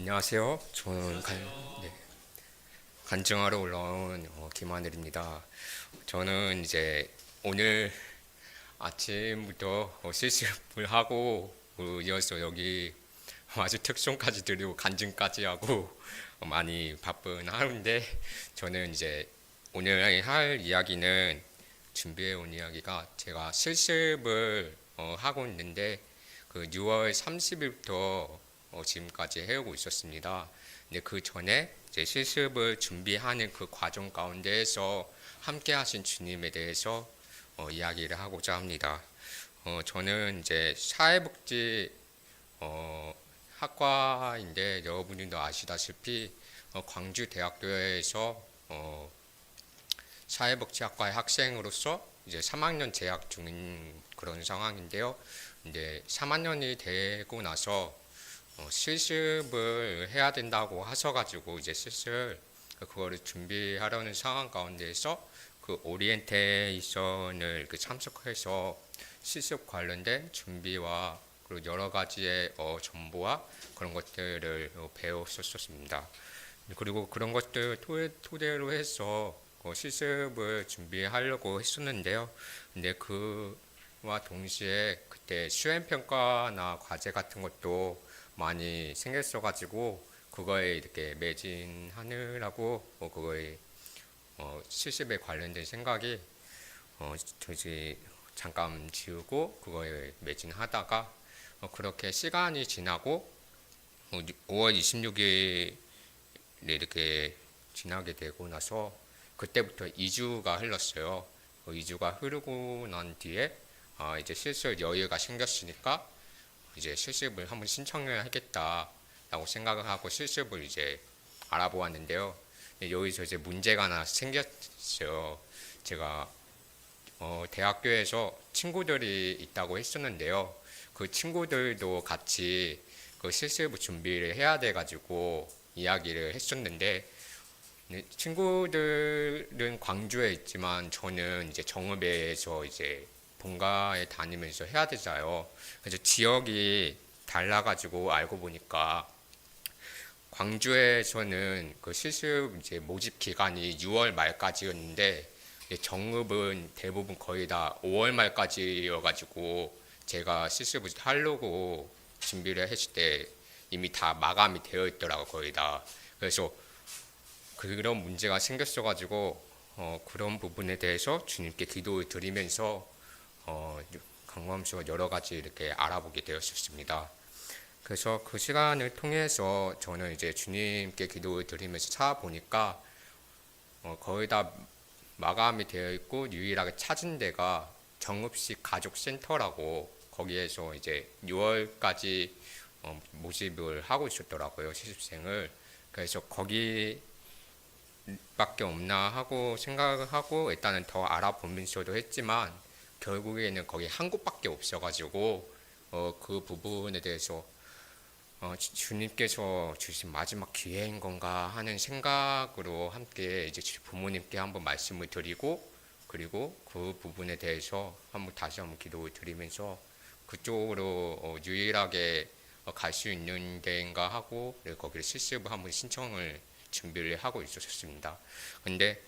안녕하세요. 저는 간증하러 올라온 김하늘입니다. 저는 이제 오늘 아침부터 실습을 하고 이어서 여기 아주 특송까지 드리고 간증까지 하고 많이 바쁜 하루인데, 저는 이제 오늘 할 이야기는, 준비해 온 이야기가, 제가 실습을 하고 있는데 그 6월 30일부터 지금까지 해오고 있었습니다. 근데 그 전에 이제 실습을 준비하는 그 과정 가운데에서 함께 하신 주님에 대해서 이야기를 하고자 합니다. 저는 이제 사회복지 학과인데, 여러분들도 아시다시피 광주대학교에서 사회복지학과의 학생으로서 이제 3학년 재학 중인 그런 상황인데요. 근데 3학년이 되고 나서 실습을 해야 된다고 하셔가지고, 이제 실습 그거를 준비하려는 상황 가운데에서 그 오리엔테이션을 참석해서 실습 관련된 준비와 그리고 여러 가지의 정보와 그런 것들을 배웠었습니다. 그리고 그런 것들 토대로 해서 실습을 준비하려고 했었는데요. 근데 그와 동시에 그때 수행평가나 과제 같은 것도 많이 생겼어가지고, 그거에 이렇게 매진하느라고 그거에 실습에 관련된 생각이 저지 잠깐 지우고 그거에 매진하다가 그렇게 시간이 지나고 5월 26일에 이렇게 지나게 되고 나서, 그때부터 2주가 흘렀어요. 2주가 흐르고 난 뒤에 이제 실습 여유가 생겼으니까 이제 실습을 한번 신청을 하겠다라고 생각을 하고 실습을 이제 알아보았는데요. 여기서 이제 문제가 하나 생겼어요. 제가 대학교에서 친구들이 있다고 했었는데요. 그 친구들도 같이 그 실습 준비를 해야 돼가지고 이야기를 했었는데, 친구들은 광주에 있지만 저는 이제 정읍에서 이제 본가에 다니면서 해야 되잖아요. 그래서 지역이 달라가지고 알고 보니까 광주에서는 그 실습 이제 모집 기간이 6월 말까지였는데, 정읍은 대부분 거의 다 5월 말까지여가지고, 제가 실습을 하려고 준비를 했을 때 이미 다 마감이 되어 있더라고, 거의 다. 그래서 그런 문제가 생겼어가지고 그런 부분에 대해서 주님께 기도를 드리면서 강구하면서 여러 가지 이렇게 알아보게 되었습니다. 그래서 그 시간을 통해서 저는 이제 주님께 기도를 드리면서 찾아보니까 거의 다 마감이 되어 있고 유일하게 찾은 데가 정읍시 가족센터라고, 거기에서 이제 6월까지 모집을 하고 있었더라고요, 실습생을. 그래서 거기 밖에 없나 하고 생각을 하고 일단은 더 알아보면서도 했지만, 결국에는 거기 한 곳밖에 없어가지고 그 부분에 대해서 주님께서 주신 마지막 기회인 건가 하는 생각으로 함께 이제 부모님께 한번 말씀을 드리고, 그리고 그 부분에 대해서 다시 한번 기도를 드리면서 그쪽으로 유일하게 갈 수 있는 데인가 하고 거기를 실습을 한번 신청을 준비를 하고 있었습니다. 근데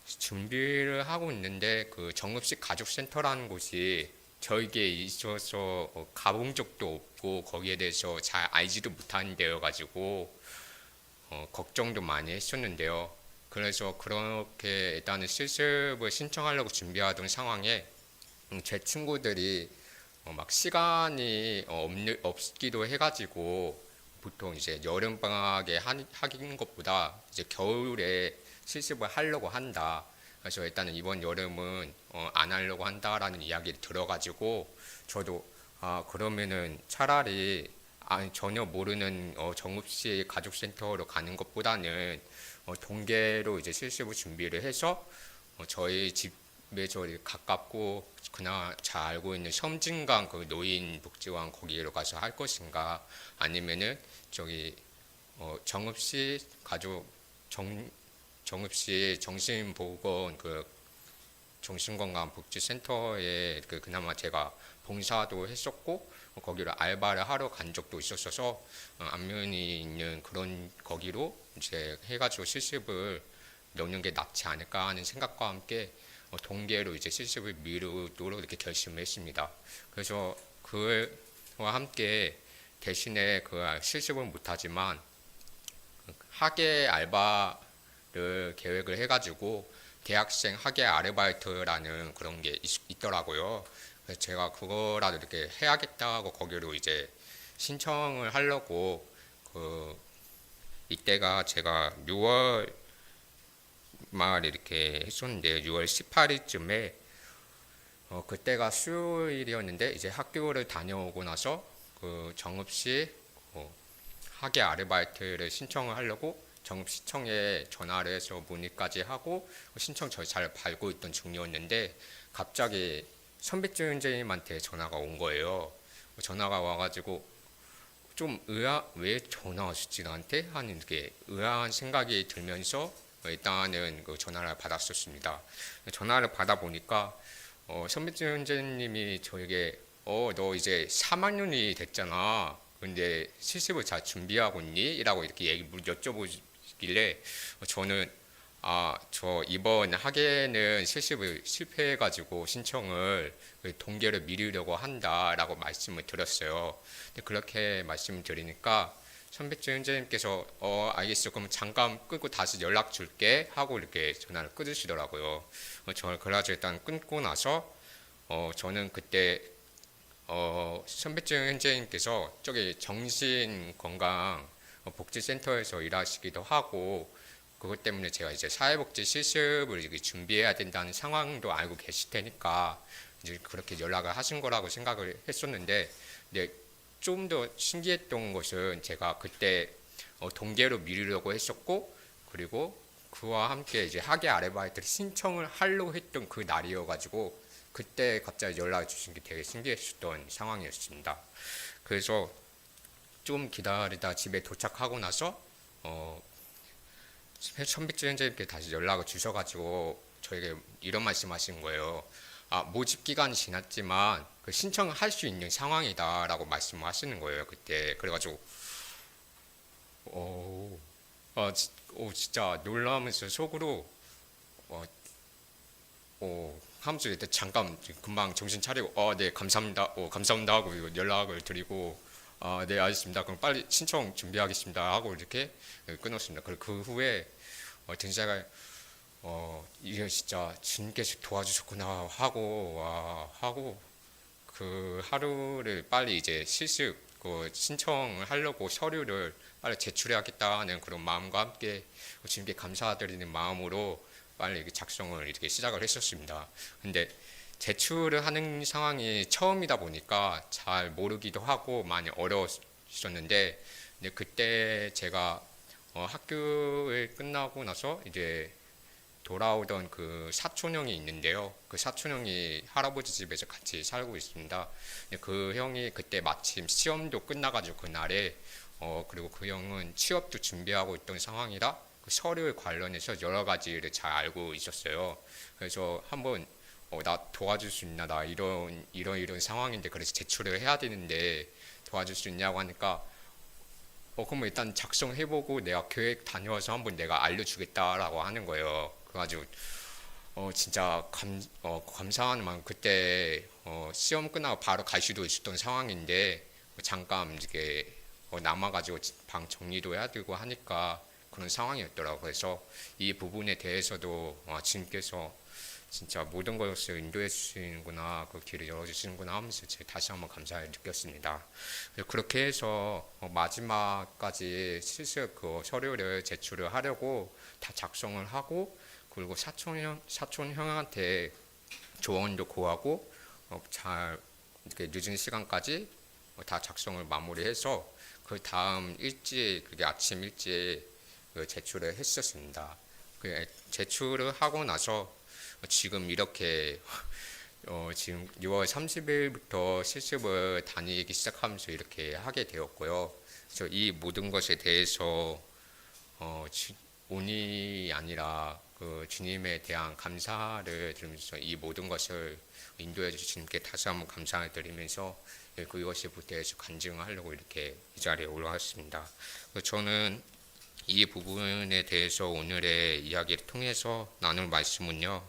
준비를 하고 있는데 그 정읍식 가족센터라는 곳이 저에게 있어서 가본 적도 없고 거기에 대해서 잘 알지도 못하는 데여가지고 걱정도 많이 했었는데요. 그래서 그렇게 일단은 실습을 신청하려고 준비하던 상황에 제 친구들이 막 시간이 없기도 해가지고, 보통 이제 여름 방학에 하긴 것보다 이제 겨울에 실습을 하려고 한다. 그래서 일단은 이번 여름은 안 하려고 한다라는 이야기를 들어가지고, 저도 그러면은 차라리 전혀 모르는 정읍시 가족센터로 가는 것보다는 동계로 이제 실습을 준비를 해서 저희 집에 가깝고 그나 잘 알고 있는 섬진강 그 노인복지관 거기로 가서 할 것인가, 아니면은 저기 정읍시 가족 정읍시 정신보건 그 정신건강복지센터에 그나마 제가 봉사도 했었고 거기를 알바를 하러 간 적도 있었어서 안면이 있는 그런 거기로 이제 해가지고 실습을 넣는 게 낫지 않을까 하는 생각과 함께 동계로 이제 실습을 미루도록 이렇게 결심을 했습니다. 그래서 그와 함께 대신에 그 실습은 못하지만 학예 알바를 계획을 해가지고 대학생 학예 아르바이트라는 그런 게 있더라고요. 그래서 제가 그거라도 이렇게 해야겠다고 거기로 이제 신청을 하려고 이때가 제가 6월 말 이렇게 했었는데 6월 18일쯤에 그때가 수요일이었는데 이제 학교를 다녀오고 나서 그 정읍시 학예 아르바이트를 신청을 하려고 정읍시청에 전화를 해서 문의까지 하고 신청 절차를 밟고 있던 중이었는데 갑자기 선배님한테 전화가 온 거예요. 전화가 와가지고 좀 왜 전화 왔지 나한테 하는 게 의아한 생각이 들면서 일단은 그 전화를 받았었습니다. 전화를 받아 보니까 선배님이 저에게 너 이제 3학년이 됐잖아. 근데 실습을 잘 준비하고 있니? 라고 이렇게 여쭤보길래 저는 저 이번 학예는 실습을 실패해가지고 신청을 동계를 미루려고 한다라고 말씀을 드렸어요. 근데 그렇게 말씀을 드리니까 선배님께서 알겠어. 그럼 잠깐 끊고 다시 연락 줄게 하고 이렇게 전화를 끊으시더라고요. 저를 그래가지고 일단 끊고 나서 저는 그때 선배님께서 저기 정신건강 복지센터에서 일하시기도 하고 그것 때문에 제가 이제 사회복지 실습을 이렇게 준비해야 된다는 상황도 알고 계실 테니까 이제 그렇게 연락을 하신 거라고 생각을 했었는데, 근데 좀 더 신기했던 것은 제가 그때 동계로 미루려고 했었고, 그리고 그와 함께 이제 학예 아르바이트를 신청을 하려고 했던 그 날이어가지고 그때 갑자기 연락을 주신 게 되게 신기했었던 상황이었습니다. 그래서 좀 기다리다 집에 도착하고 나서 선배님께 다시 연락을 주셔가지고 저에게 이런 말씀하신 거예요. 모집 기간이 지났지만 그 신청을 할 수 있는 상황이다라고 말씀하시는 거예요. 그때 그래가지고 진짜 놀라면서 속으로 하면서 일단 잠깐 금방 정신 차리고 네 감사합니다 감사합니다 하고 연락을 드리고 네 알겠습니다 그럼 빨리 신청 준비하겠습니다 하고 이렇게 끊었습니다. 그리고 그 후에 등자가 이게 진짜 주님께서 도와주셨구나 하고 그 하루를 빨리 이제 실습 그 신청을 하려고 서류를 빨리 제출해야겠다는 그런 마음과 함께 주님께 감사드리는 마음으로 빨리 작성을 이렇게 시작을 했었습니다. 근데 제출을 하는 상황이 처음이다 보니까 잘 모르기도 하고 많이 어려웠었는데, 근데 그때 제가 학교를 끝나고 나서 이제 돌아오던 그 사촌 형이 있는데요. 그 사촌 형이 할아버지 집에서 같이 살고 있습니다. 근데 그 형이 그때 마침 시험도 끝나가지고 그날에 그리고 그 형은 취업도 준비하고 있던 상황이라 그 서류에 관련해서 여러 가지를 잘 알고 있었어요. 그래서 한번 나 도와줄 수 있나? 나 이런 상황인데 그래서 제출을 해야 되는데 도와줄 수 있냐고 하니까 그럼 일단 작성해보고 내가 교회 다녀와서 한번 내가 알려주겠다라고 하는 거예요. 그래가지고 진짜 감사한 마음. 그때 시험 끝나고 바로 갈 수도 있었던 상황인데 잠깐 이렇게 남아가지고 방 정리도 해야 되고 하니까 그런 상황이었더라고요. 그래서 이 부분에 대해서도 주님께서 진짜 모든 것을 인도해 주시는구나, 그 길을 열어주시는구나 하면서 제가 다시 한번 감사를 느꼈습니다. 그렇게 해서 마지막까지 실습 그 서류를 제출을 하려고 다 작성을 하고, 그리고 사촌 형한테 조언도 구하고 잘 이렇게 늦은 시간까지 다 작성을 마무리해서 그 다음 일찍 그게 아침 일찍 제출을 했었습니다. 제출을 하고 나서 지금 이렇게 지금 6월 30일부터 실습을 다니기 시작하면서 이렇게 하게 되었고요. 그래서 이 모든 것에 대해서 운이 아니라 그 주님에 대한 감사를 드리면서 이 모든 것을 인도해 주신 주님께 다시 한번 감사를 드리면서 그것에 대해서 간증하려고 이렇게 이 자리에 올라왔습니다. 저는 이 부분에 대해서 오늘의 이야기를 통해서 나눌 말씀은요,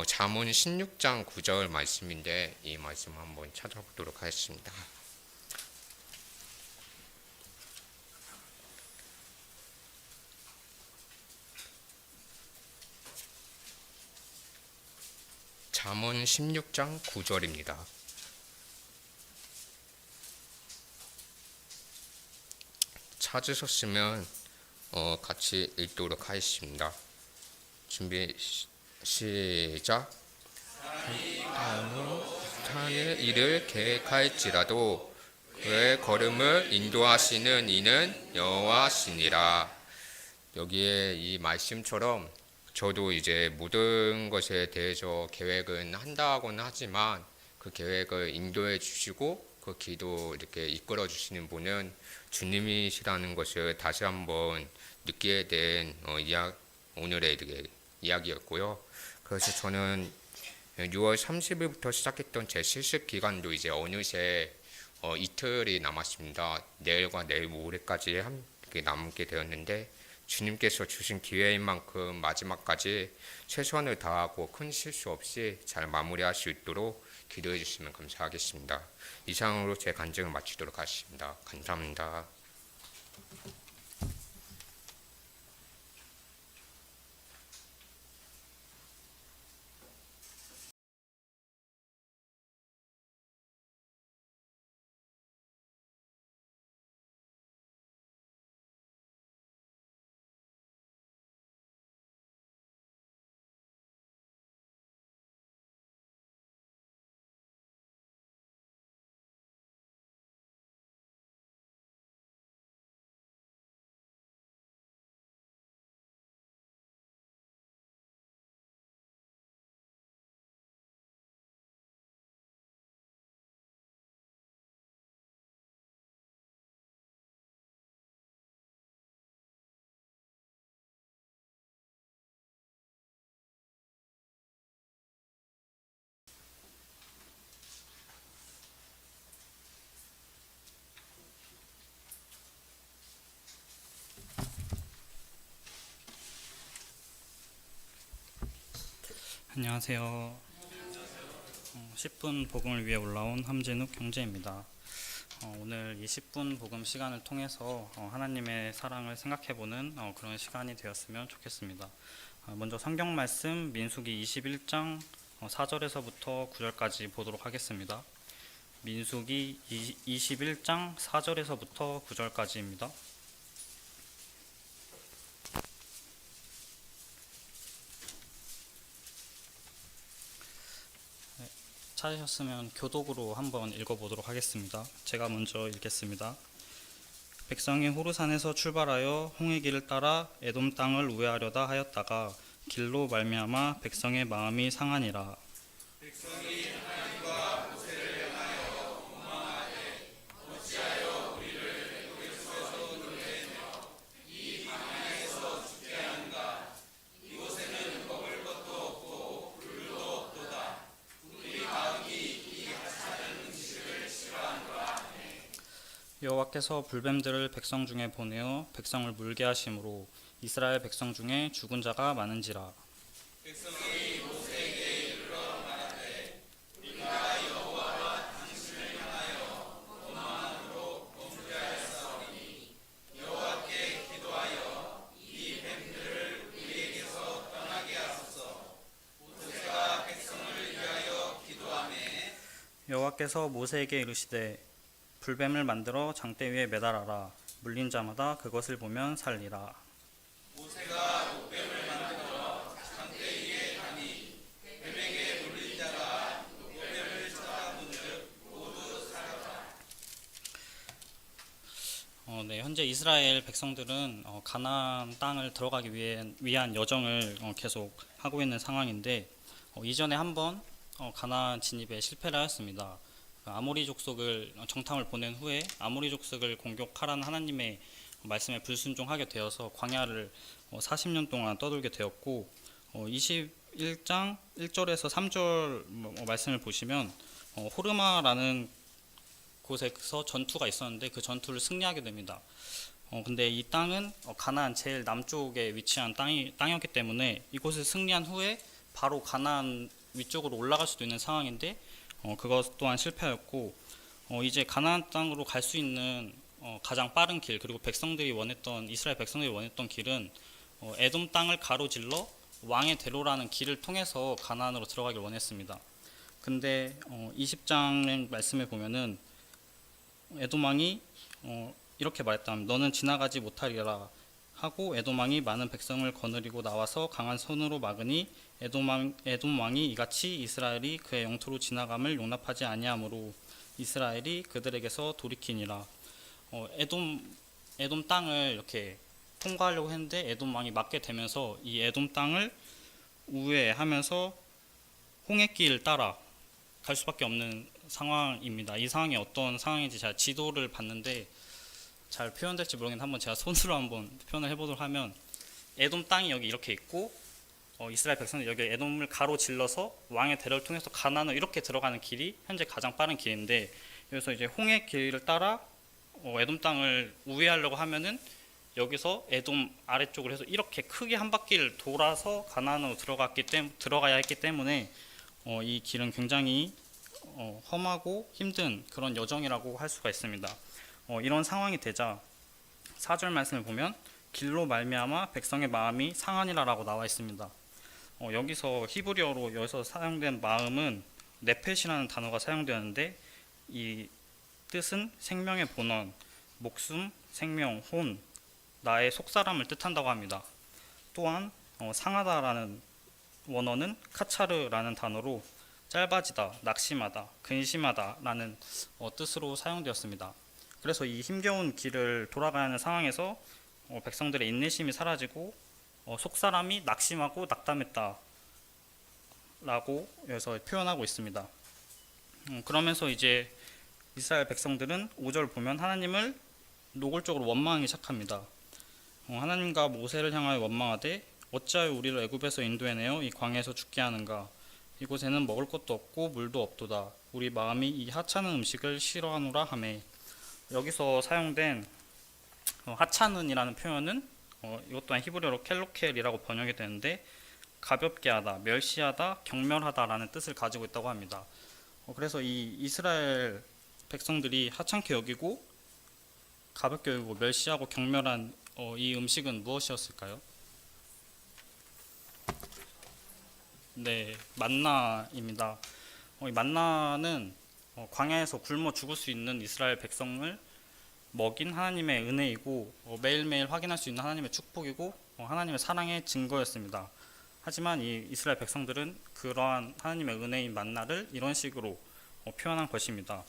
잠언 16장 9절 말씀인데 이 말씀 한번 찾아보도록 하겠습니다. 잠언 16장 9절입니다. 찾으셨으면 같이 읽도록 하겠습니다. 준비 시작. 하는 일을 계획할지라도 그의 걸음을 인도하시는 이는 여호와시니라. 여기에 이 말씀처럼 저도 이제 모든 것에 대해서 계획은 한다고는 하지만 그 계획을 인도해 주시고 그 기도 이렇게 이끌어 주시는 분은 주님이시라는 것을 다시 한번 느끼게 된 오늘의 이야기였고요. 그래서 저는 6월 30일부터 시작했던 제 실습 기간도 이제 어느새 이틀이 남았습니다. 내일과 내일 모레까지 함께 남게 되었는데 주님께서 주신 기회인 만큼 마지막까지 최선을 다하고 큰 실수 없이 잘 마무리할 수 있도록 기도해 주시면 감사하겠습니다. 이상으로 제 간증을 마치도록 하겠습니다. 감사합니다. 안녕하세요. 10분 복음을 위해 올라온 함진욱 형제입니다. 오늘 20분 복음 시간을 통해서 하나님의 사랑을 생각해보는 그런 시간이 되었으면 좋겠습니다. 먼저 성경 말씀 민수기 21장 4절에서부터 9절까지 보도록 하겠습니다. 민수기 21장 4절에서부터 9절까지입니다. 찾으셨으면 교독으로 한번 읽어보도록 하겠습니다. 제가 먼저 읽겠습니다. 백성이 호르산에서 출발하여 홍해 길을 따라 에돔 땅을 우회하려다 하였다가 길로 말미암아 백성의 마음이 상하니라. 백성이 하나님과 모세를 향하여 원망하되 어찌하여 우리를 애굽에서 인도했으며 이 광야에서 죽게 하는가. 이곳에는 먹을 것도 없고 굴도 없도다. 우리 마음이 이 하찮은 음식을 싫어하노라. 여호와께서 불뱀들을 백성 중에 보내어 백성을 물게 하심으로 이스라엘 백성 중에 죽은 자가 많은지라. 백성이 모세에게 이르러 말하되 우리가 여호와와 당신을 향하여 원망함으로 범죄하였사오니 여호와께 기도하여 이 뱀들을 우리에게서 떠나게 하소서. 모세가 백성을 위하여 기도하매 여호와께서 모세에게 이르시되 불뱀을 만들어 장대 위에 매달아라. 물린 자마다 그것을 보면 살리라. 모세가 녹뱀을 만들어 장대 위에 다니 뱀에게 물린 자가 녹뱀을 쳐다본즉 모두 살았다. 현재 이스라엘 백성들은 가나안 땅을 들어가기 위한 여정을 계속 하고 있는 상황인데 이전에 한번 가나안 진입에 실패를 하였습니다. 아모리 족속을 정탐을 보낸 후에 아모리 족속을 공격하라는 하나님의 말씀에 불순종하게 되어서 광야를 40년 동안 떠돌게 되었고 21장 1절에서 3절 말씀을 보시면 호르마라는 곳에서 전투가 있었는데 그 전투를 승리하게 됩니다. 근데 이 땅은 가나안 제일 남쪽에 위치한 땅이었기 때문에 이곳을 승리한 후에 바로 가나안 위쪽으로 올라갈 수도 있는 상황인데 그것 또한 실패하였고 이제 가나안 땅으로 갈 수 있는 가장 빠른 길, 그리고 이스라엘 백성들이 원했던 길은 에돔 땅을 가로질러 왕의 대로라는 길을 통해서 가나안으로 들어가길 원했습니다. 근데 20장의 말씀에 보면은 에돔 왕이 이렇게 말했다면 너는 지나가지 못하리라 하고 에돔 왕이 많은 백성을 거느리고 나와서 강한 손으로 막으니 에돔 왕이 이같이 이스라엘이 그의 영토로 지나감을 용납하지 아니하므로 이스라엘이 그들에게서 돌이키니라. 에돔 땅을 이렇게 통과하려고 했는데 에돔 왕이 막게 되면서 이 에돔 땅을 우회하면서 홍해길 따라 갈 수밖에 없는 상황입니다. 이 상황이 어떤 상황인지 제가 지도를 봤는데 잘 표현될지 모르겠는데 한번 제가 손으로 한번 표현을 해보도록 하면 에돔 땅이 여기 이렇게 있고 이스라엘 백성들이 여기 에돔을 가로질러서 왕의 대로를 통해서 가나안으로 이렇게 들어가는 길이 현재 가장 빠른 길인데, 여기서 이제 홍해 길을 따라 에돔 땅을 우회하려고 하면은 여기서 에돔 아래쪽으로 해서 이렇게 크게 한 바퀴를 돌아서 가나안으로 들어가야 했기 때문에 이 길은 굉장히 험하고 힘든 그런 여정이라고 할 수가 있습니다. 이런 상황이 되자 4절 말씀을 보면 길로 말미암아 백성의 마음이 상하니라라고 나와 있습니다. 여기서 히브리어로 여기서 사용된 마음은 네펫이라는 단어가 사용되었는데 이 뜻은 생명의 본원, 목숨, 생명, 혼, 나의 속사람을 뜻한다고 합니다. 또한 상하다라는 원어는 카차르라는 단어로 짧아지다, 낙심하다, 근심하다라는 뜻으로 사용되었습니다. 그래서 이 힘겨운 길을 돌아가야 하는 상황에서 백성들의 인내심이 사라지고 속사람이 낙심하고 낙담했다 라고 여기서 표현하고 있습니다. 그러면서 이제 이스라엘 백성들은 5절 보면 하나님을 노골적으로 원망하기 시작합니다. 하나님과 모세를 향하여 원망하되 어찌하여 우리를 애굽에서 인도해내어 이 광야에서 죽게 하는가. 이곳에는 먹을 것도 없고 물도 없도다. 우리 마음이 이 하찮은 음식을 싫어하노라 하매. 여기서 사용된 하찮은이라는 표현은 이것 또한 히브리어로 켈로켈이라고 번역이 되는데 가볍게 하다, 멸시하다, 경멸하다라는 뜻을 가지고 있다고 합니다. 그래서 이 이스라엘 백성들이 하찮게 여기고 가볍게 여기고 멸시하고 경멸한 이 음식은 무엇이었을까요? 네, 만나입니다. 이 만나는 광야에서 굶어 죽을 수 있는 이스라엘 백성을 먹인 하나님의 은혜이고 매일매일 확인할 수 있는 하나님의 축복이고 하나님의 사랑의 증거였습니다. 하지만 이 이스라엘 백성들은 그러한 하나님의 은혜인 만나를 이런 식으로 표현한 것입니다.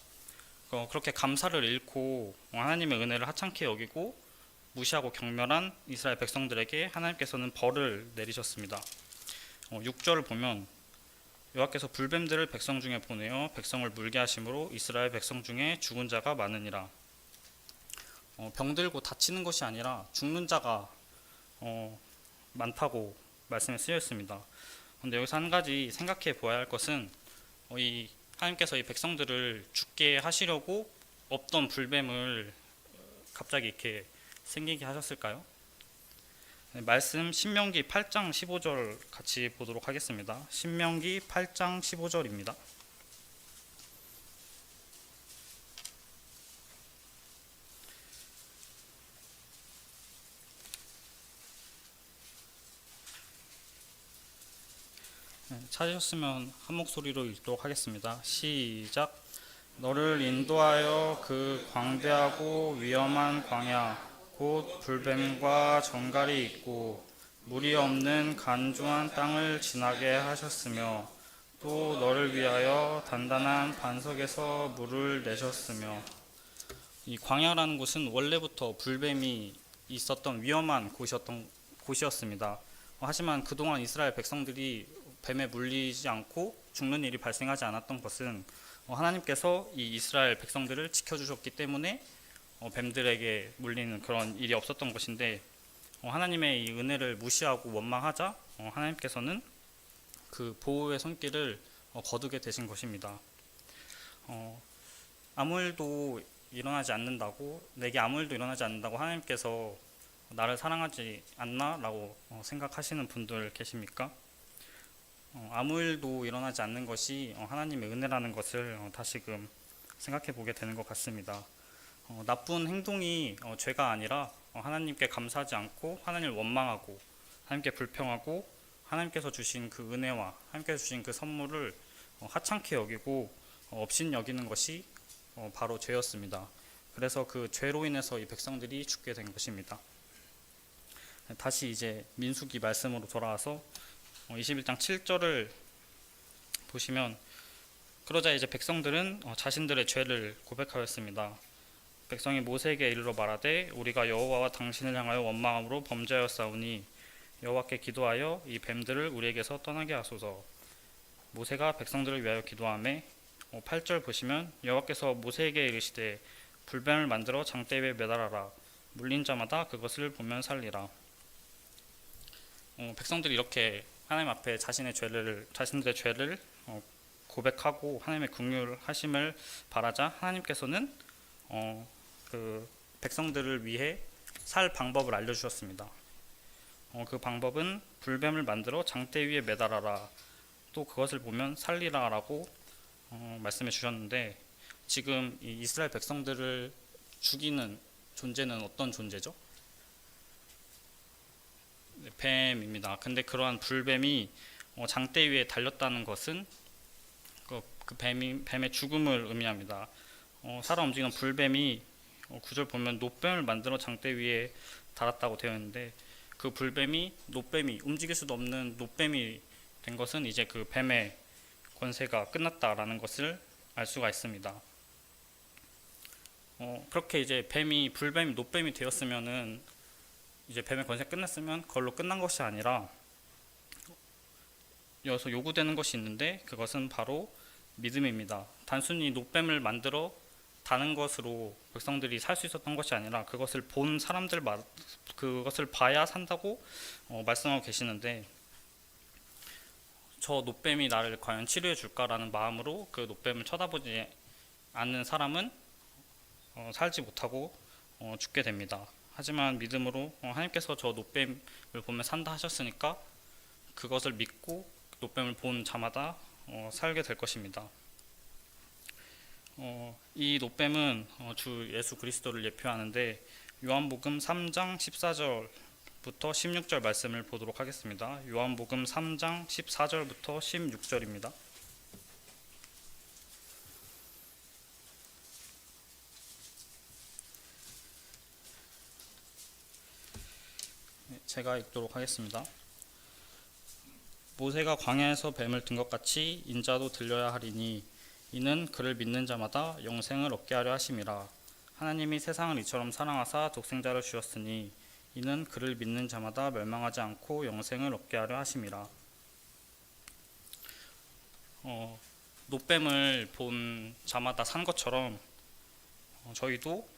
그렇게 감사를 잃고 하나님의 은혜를 하찮게 여기고 무시하고 경멸한 이스라엘 백성들에게 하나님께서는 벌을 내리셨습니다. 6절을 보면 여호와께서 불뱀들을 백성 중에 보내어 백성을 물게 하심으로 이스라엘 백성 중에 죽은 자가 많으니라. 병들고 다치는 것이 아니라 죽는 자가 많다고 말씀에 쓰여 있습니다. 그런데 여기서 한 가지 생각해 보아야 할 것은 이 하나님께서 이 백성들을 죽게 하시려고 없던 불뱀을 갑자기 이렇게 생기게 하셨을까요? 말씀 신명기 8장 15절 같이 보도록 하겠습니다. 신명기 8장 15절입니다. 찾으셨으면 한 목소리로 읽도록 하겠습니다. 시작. 너를 인도하여 그 광대하고 위험한 광야 곧 불뱀과 정갈이 있고 물이 없는 간조한 땅을 지나게 하셨으며 또 너를 위하여 단단한 반석에서 물을 내셨으며. 이 광야라는 곳은 원래부터 불뱀이 있었던 위험한 곳이었습니다. 하지만 그동안 이스라엘 백성들이 뱀에 물리지 않고 죽는 일이 발생하지 않았던 것은 하나님께서 이 이스라엘 백성들을 지켜주셨기 때문에 뱀들에게 물리는 그런 일이 없었던 것인데 하나님의 이 은혜를 무시하고 원망하자 하나님께서는 그 보호의 손길을 거두게 되신 것입니다. 아무 일도 일어나지 않는다고, 내게 아무 일도 일어나지 않는다고 하나님께서 나를 사랑하지 않나라고 생각하시는 분들 계십니까? 아무 일도 일어나지 않는 것이 하나님의 은혜라는 것을 다시금 생각해 보게 되는 것 같습니다. 나쁜 행동이 죄가 아니라 하나님께 감사하지 않고 하나님을 원망하고 하나님께 불평하고 하나님께서 주신 그 은혜와 하나님께서 주신 그 선물을 하찮게 여기고 업신 여기는 것이 바로 죄였습니다. 그래서 그 죄로 인해서 이 백성들이 죽게 된 것입니다. 다시 이제 민수기 말씀으로 돌아와서 21장 7절을 보시면, 그러자 이제 백성들은 자신들의 죄를 고백하였습니다. 백성이 모세에게 이르러 말하되 우리가 여호와와 당신을 향하여 원망함으로 범죄하였사오니 여호와께 기도하여 이 뱀들을 우리에게서 떠나게 하소서. 모세가 백성들을 위하여 기도하매 8절 보시면, 여호와께서 모세에게 이르시되 불뱀을 만들어 장대 위에 매달아라. 물린 자마다 그것을 보면 살리라. 백성들이 이렇게 하나님 앞에 자신들의 죄를 고백하고 하나님의 긍휼하심을 바라자 하나님께서는 그 백성들을 위해 살 방법을 알려주셨습니다. 그 방법은 불뱀을 만들어 장대 위에 매달아라, 또 그것을 보면 살리라라고 말씀해 주셨는데, 지금 이 이스라엘 백성들을 죽이는 존재는 어떤 존재죠? 뱀입니다. 근데 그러한 불뱀이 장대 위에 달렸다는 것은 그 뱀의 죽음을 의미합니다. 살아 움직이는 불뱀이 9절 보면 노뱀을 만들어 장대 위에 달았다고 되어 있는데, 그 불뱀이 노뱀이 움직일 수도 없는 노뱀이 된 것은 이제 그 뱀의 권세가 끝났다라는 것을 알 수가 있습니다. 그렇게 이제 불뱀이 노뱀이 되었으면은 이제 뱀의 권세가 끝났으면 그걸로 끝난 것이 아니라 여기서 요구되는 것이 있는데, 그것은 바로 믿음입니다. 단순히 노뱀을 만들어 다는 것으로 백성들이 살 수 있었던 것이 아니라 그것을 본 사람들, 그것을 봐야 산다고 말씀하고 계시는데, 저 노뱀이 나를 과연 치료해 줄까라는 마음으로 그 노뱀을 쳐다보지 않는 사람은 살지 못하고 죽게 됩니다. 하지만 믿음으로 하나님께서 저 노뱀을 보면 산다 하셨으니까 그것을 믿고 노뱀을 본 자마다 살게 될 것입니다. 이 노뱀은 주 예수 그리스도를 예표하는데, 요한복음 3장 14절부터 16절 말씀을 보도록 하겠습니다. 요한복음 3장 14절부터 16절입니다. 제가 읽도록 하겠습니다. 모세가 광야에서 뱀을 든 것 같이 인자도 들려야 하리니 이는 그를 믿는 자마다 영생을 얻게 하려 하심이라. 하나님이 세상을 이처럼 사랑하사 독생자를 주셨으니 이는 그를 믿는 자마다 멸망하지 않고 영생을 얻게 하려 하심이라. 노뱀을 본 자마다 산 것처럼 저희도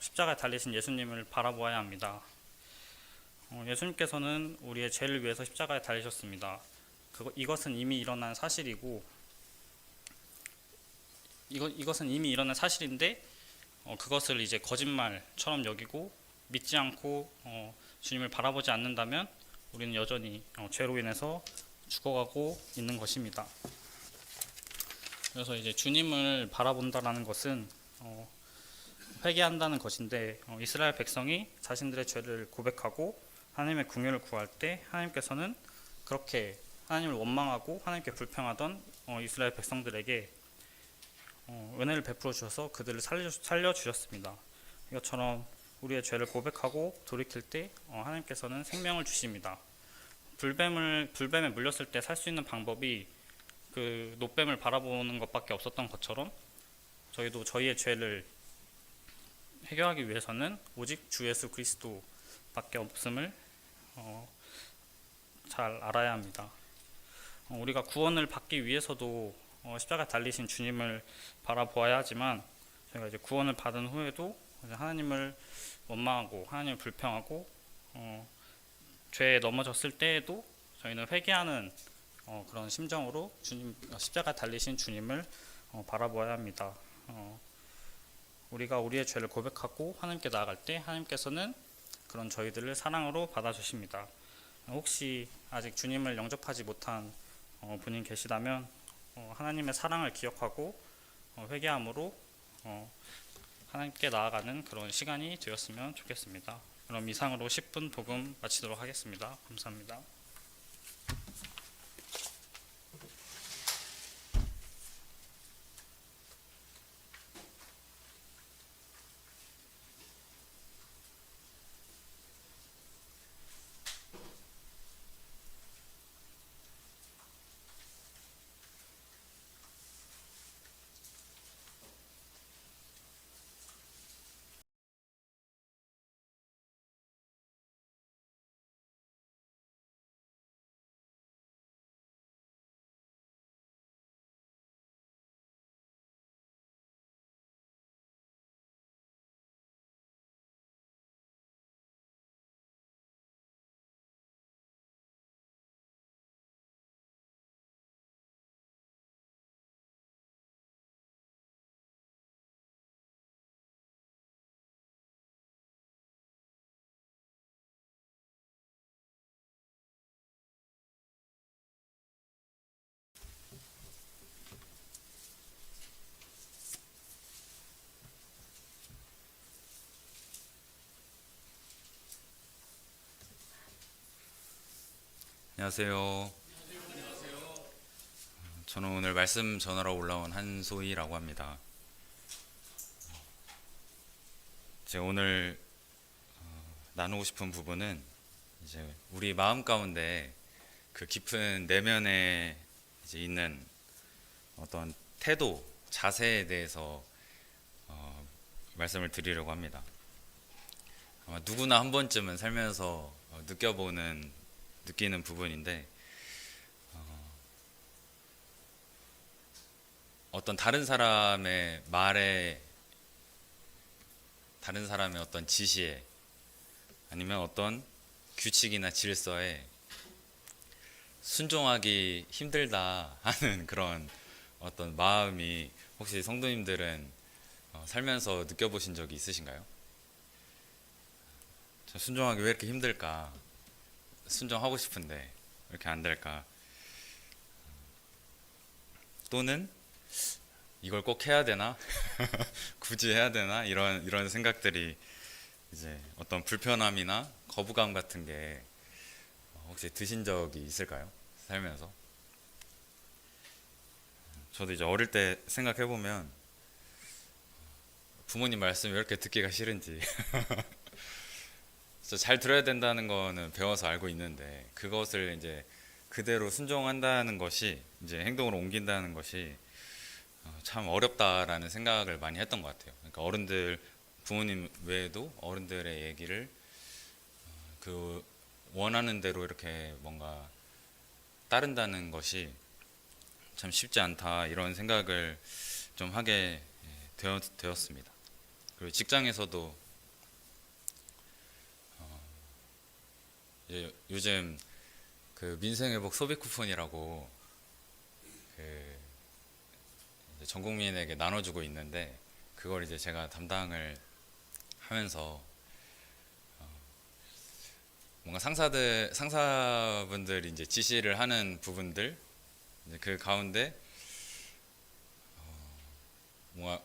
십자가에 달리신 예수님을 바라보아야 합니다. 예수님께서는 우리의 죄를 위해서 십자가에 달리셨습니다. 이것은 이미 일어난 사실이고, 이것은 이미 일어난 사실인데 그것을 이제 거짓말처럼 여기고 믿지 않고 주님을 바라보지 않는다면 우리는 여전히 죄로 인해서 죽어가고 있는 것입니다. 그래서 이제 주님을 바라본다라는 것은 회개한다는 것인데, 이스라엘 백성이 자신들의 죄를 고백하고 하나님의 긍휼을 구할 때 하나님께서는 그렇게 하나님을 원망하고 하나님께 불평하던 이스라엘 백성들에게 은혜를 베풀어 주셔서 그들을 살려주셨습니다. 이것처럼 우리의 죄를 고백하고 돌이킬 때 하나님께서는 생명을 주십니다. 불뱀에 물렸을 때 살 수 있는 방법이 그 노뱀을 바라보는 것밖에 없었던 것처럼, 저희도 저희의 죄를 해결하기 위해서는 오직 주 예수 그리스도밖에 없음을 잘 알아야 합니다. 우리가 구원을 받기 위해서도 십자가에 달리신 주님을 바라보아야 하지만, 저희가 이제 구원을 받은 후에도 그래서 하나님을 원망하고 하나님을 불평하고 죄에 넘어졌을 때에도 저희는 회개하는 그런 심정으로 주님 십자가 달리신 주님을 바라보아야 합니다. 우리가 우리의 죄를 고백하고 하나님께 나아갈 때 하나님께서는 그런 저희들을 사랑으로 받아주십니다. 혹시 아직 주님을 영접하지 못한 분이 계시다면 하나님의 사랑을 기억하고 회개함으로 하나님께 나아가는 그런 시간이 되었으면 좋겠습니다. 그럼 이상으로 10분 복음 마치도록 하겠습니다. 감사합니다. 안녕하세요. 저는 오늘 말씀 전하러 올라온 한소희라고 합니다. 제가 오늘 나누고 싶은 부분은 이제 우리 마음 가운데 그 깊은 내면에 이제 있는 어떤 태도, 자세에 대해서 말씀을 드리려고 합니다. 아마 누구나 한 번쯤은 살면서 느끼는 부분인데 어떤 다른 사람의 말에, 다른 사람의 어떤 지시에, 아니면 어떤 규칙이나 질서에 순종하기 힘들다 하는 그런 어떤 마음이 혹시 성도님들은 살면서 느껴보신 적이 있으신가요? 순종하기 왜 이렇게 힘들까? 순종하고 싶은데 왜 이렇게 안 될까? 또는 이걸 꼭 해야 되나? 굳이 해야 되나? 이런 생각들이 이제 어떤 불편함이나 거부감 같은 게 혹시 드신 적이 있을까요? 살면서. 저도 이제 어릴 때 생각해 보면 부모님 말씀 왜 이렇게 듣기가 싫은지. 진짜 잘 들어야 된다는 거는 배워서 알고 있는데 그것을 이제 그대로 순종한다는 것이, 이제 행동으로 옮긴다는 것이 참 어렵다라는 생각을 많이 했던 것 같아요. 그러니까 어른들, 부모님 외에도 어른들의 얘기를 그 원하는 대로 이렇게 뭔가 따른다는 것이 참 쉽지 않다, 이런 생각을 좀 하게 되었습니다. 그리고 직장에서도 요즘 그 민생회복 소비 쿠폰이라고 그 전 국민에게 나눠주고 있는데, 그걸 이제 제가 담당을 하면서 뭔가 상사분들이 이제 지시를 하는 부분들, 이제 그 가운데 뭔가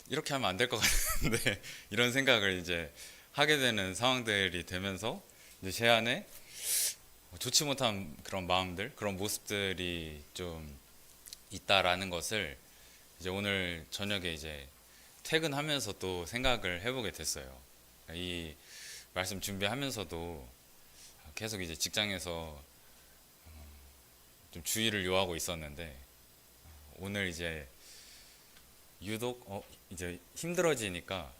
이렇게 하면 안 될 것 같은데 이런 생각을 이제 하게 되는 상황들이 되면서 이제 제 안에 좋지 못한 그런 마음들, 그런 모습들이 좀 있다라는 것을 이제 오늘 저녁에 이제 퇴근하면서 또 생각을 해보게 됐어요. 이 말씀 준비하면서도 계속 이제 직장에서 좀 주의를 요하고 있었는데, 오늘 이제 유독 이제 힘들어지니까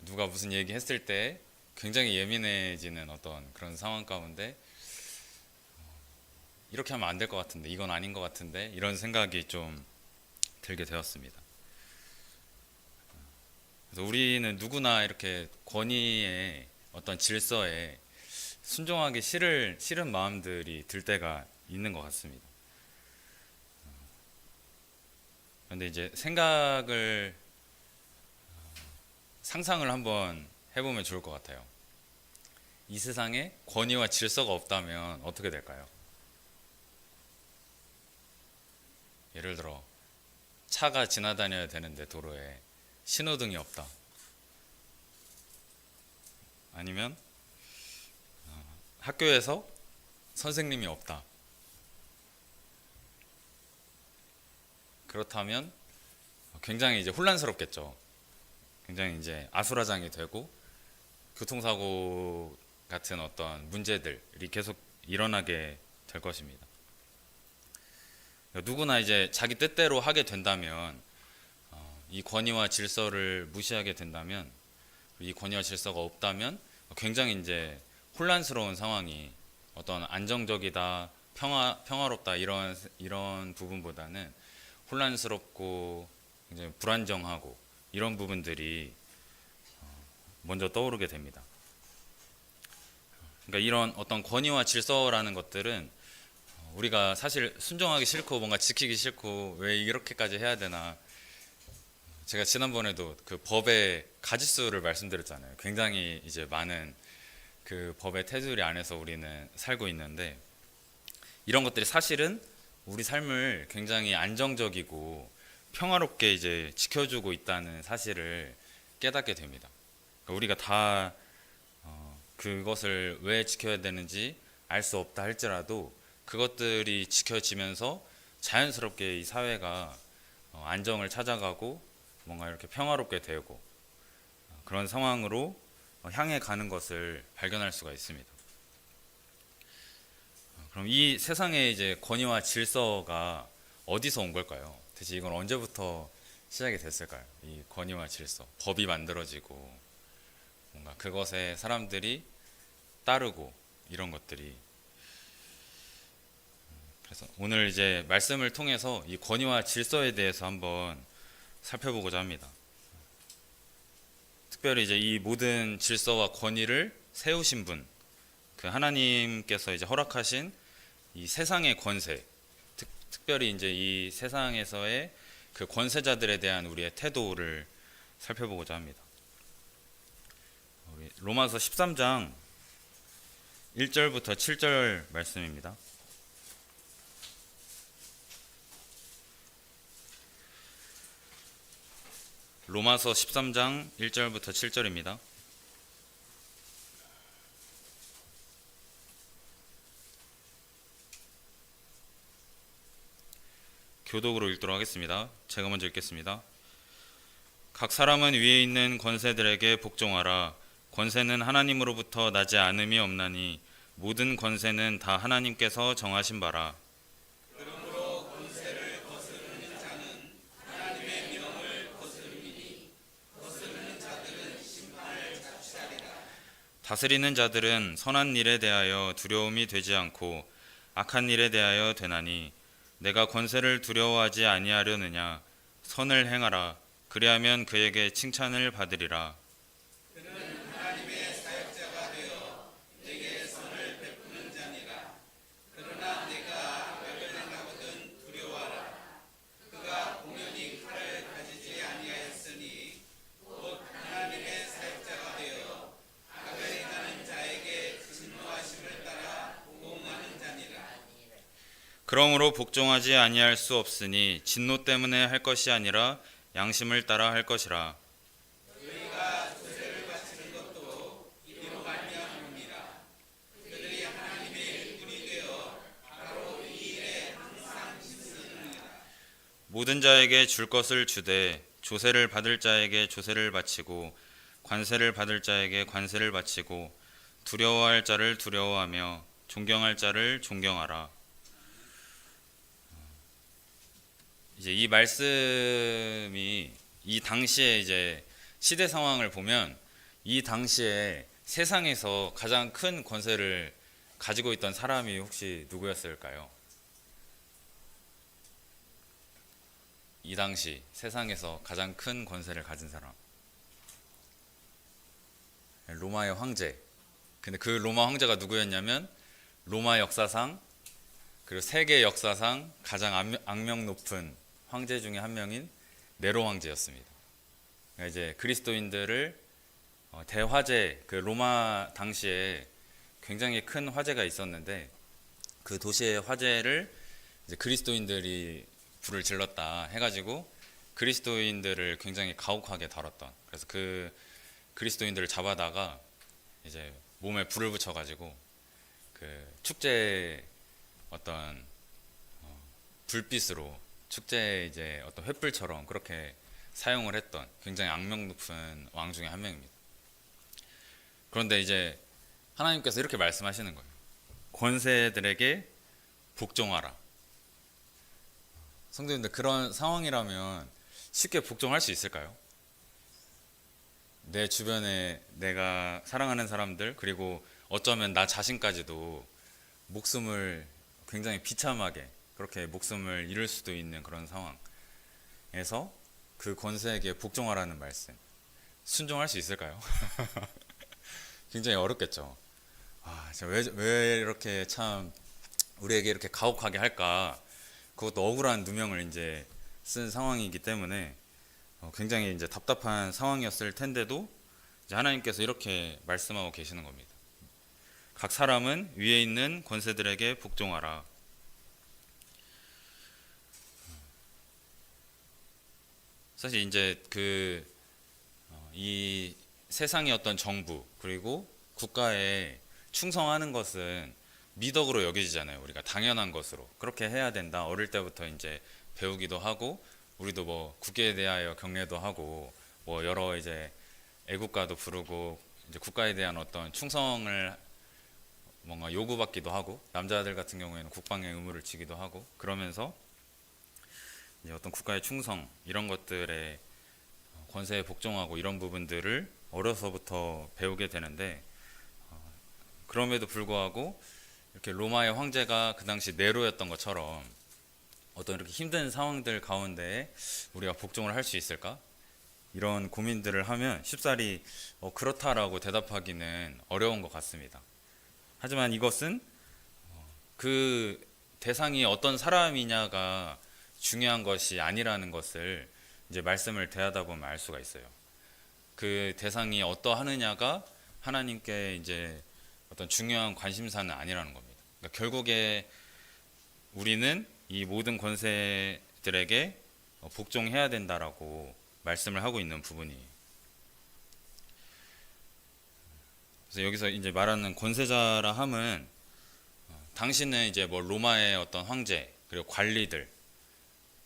누가 무슨 얘기 했을 때 굉장히 예민해지는 어떤 그런 상황 가운데 이렇게 하면 안 될 것 같은데, 이건 아닌 것 같은데, 이런 생각이 좀 들게 되었습니다. 그래서 우리는 누구나 이렇게 권위의 어떤 질서에 순종하기 싫은 마음들이 들 때가 있는 것 같습니다. 그런데 이제 상상을 한번 해보면 좋을 것 같아요. 이 세상에 권위와 질서가 없다면 어떻게 될까요? 예를 들어 차가 지나다녀야 되는데 도로에 신호등이 없다. 아니면 학교에서 선생님이 없다. 그렇다면 굉장히 이제 혼란스럽겠죠. 굉장히 이제 아수라장이 되고 교통사고 같은 어떤 문제들이 계속 일어나게 될 것입니다. 누구나 이제 자기 뜻대로 하게 된다면 이 권위와 질서를 무시하게 된다면 이 권위와 질서가 없다면 굉장히 이제 혼란스러운 상황이 어떤 안정적이다, 평화롭다 이런 부분보다는 혼란스럽고 굉장히 불안정하고 이런 부분들이 먼저 떠오르게 됩니다. 그러니까 이런 어떤 권위와 질서라는 것들은 우리가 사실 순종하기 싫고 뭔가 지키기 싫고 왜 이렇게까지 해야 되나. 제가 지난번에도 그 법의 가지수를 말씀드렸잖아요. 굉장히 이제 많은 그 법의 테두리 안에서 우리는 살고 있는데 이런 것들이 사실은 우리 삶을 굉장히 안정적이고 평화롭게 이제 지켜주고 있다는 사실을 깨닫게 됩니다. 그러니까 우리가 다 그것을 왜 지켜야 되는지 알 수 없다 할지라도 그것들이 지켜지면서 자연스럽게 이 사회가 안정을 찾아가고 뭔가 이렇게 평화롭게 되고 그런 상황으로 향해 가는 것을 발견할 수가 있습니다. 그럼 이 세상의 이제 권위와 질서가 어디서 온 걸까요? 대체 이건 언제부터 시작이 됐을까요? 이 권위와 질서, 법이 만들어지고 뭔가 그것에 사람들이 따르고 이런 것들이. 그래서 오늘 이제 말씀을 통해서 이 권위와 질서에 대해서 한번 살펴보고자 합니다. 특별히 이제 이 모든 질서와 권위를 세우신 분, 그 하나님께서 이제 허락하신 이 세상의 권세, 특별히 이제 이 세상에서의 그 권세자들에 대한 우리의 태도를 살펴보고자 합니다. 우리 로마서 13장 1절부터 7절 말씀입니다. 로마서 13장 1절부터 7절입니다. 교독으로 읽도록 하겠습니다. 제가 먼저 읽겠습니다. 각 사람은 위에 있는 권세들에게 복종하라. 권세는 하나님으로부터 나지 않음이 없나니 모든 권세는 다 하나님께서 정하신 바라. 다스리는 자들은 선한 일에 대하여 두려움이 되지 않고 악한 일에 대하여 되나니 내가 권세를 두려워하지 아니하려느냐. 선을 행하라. 그리하면 그에게 칭찬을 받으리라. 그러므로 복종하지 아니할 수 없으니 진노 때문에 할 것이 아니라 양심을 따라 할 것이라. 모든 자에게 줄 것을 주되 조세를 받을 자에게 조세를 바치고 관세를 받을 자에게 관세를 바치고 두려워할 자를 두려워하며 존경할 자를 존경하라. 이제 이 말씀이 이 당시에 이제 시대 상황을 보면 이 당시에 세상에서 가장 큰 권세를 가지고 있던 사람이 혹시 누구였을까요? 이 당시 세상에서 가장 큰 권세를 가진 사람. 로마의 황제. 근데 그 로마 황제가 누구였냐면 로마 역사상 그리고 세계 역사상 가장 악명 높은 황제 중에 한 명인 네로 황제였습니다. 그러니까 이제 그리스도인들을 대화재, 그 로마 당시에 굉장히 큰 화재가 있었는데 그 도시의 화재를 이제 그리스도인들이 불을 질렀다 해가지고 그리스도인들을 굉장히 가혹하게 다뤘던, 그래서 그 그리스도인들을 잡아다가 이제 몸에 불을 붙여가지고 그 축제 어떤 불빛으로 축제 이제 어떤 횃불처럼 그렇게 사용을 했던 굉장히 악명 높은 왕 중에 한 명입니다. 그런데 이제 하나님께서 이렇게 말씀하시는 거예요. 권세들에게 복종하라. 성도님들, 그런 상황이라면 쉽게 복종할 수 있을까요? 내 주변에 내가 사랑하는 사람들, 그리고 어쩌면 나 자신까지도 목숨을 굉장히 비참하게 그렇게 목숨을 잃을 수도 있는 그런 상황에서 그 권세에게 복종하라는 말씀, 순종할 수 있을까요? 굉장히 어렵겠죠. 왜 이렇게 참 우리에게 이렇게 가혹하게 할까? 그것도 억울한 누명을 이제 쓴 상황이기 때문에 굉장히 이제 답답한 상황이었을 텐데도 이제 하나님께서 이렇게 말씀하고 계시는 겁니다. 각 사람은 위에 있는 권세들에게 복종하라. 사실 이제 이 세상의 어떤 정부 그리고 국가에 충성하는 것은 미덕으로 여겨지잖아요. 우리가 당연한 것으로 그렇게 해야 된다. 어릴 때부터 이제 배우기도 하고, 우리도 뭐 국회에 대하여 경례도 하고, 뭐 여러 이제 애국가도 부르고, 이제 국가에 대한 어떤 충성을 뭔가 요구받기도 하고, 남자들 같은 경우에는 국방의 의무를 지기도 하고, 그러면서 이제 어떤 국가의 충성 이런 것들에 권세에 복종하고 이런 부분들을 어려서부터 배우게 되는데, 그럼에도 불구하고 이렇게 로마의 황제가 그 당시 네로였던 것처럼 어떤 이렇게 힘든 상황들 가운데 우리가 복종을 할 수 있을까? 이런 고민들을 하면 쉽사리 그렇다라고 대답하기는 어려운 것 같습니다. 하지만 이것은 그 대상이 어떤 사람이냐가 중요한 것이 아니라는 것을 이제 말씀을 대하다 보면 알 수가 있어요. 그 대상이 어떠하느냐가 하나님께 이제 어떤 중요한 관심사는 아니라는 겁니다. 그러니까 결국에 우리는 이 모든 권세들에게 복종해야 된다라고 말씀을 하고 있는 부분이에요. 그래서 여기서 이제 말하는 권세자라 함은 당신은 이제 뭐 로마의 어떤 황제 그리고 관리들,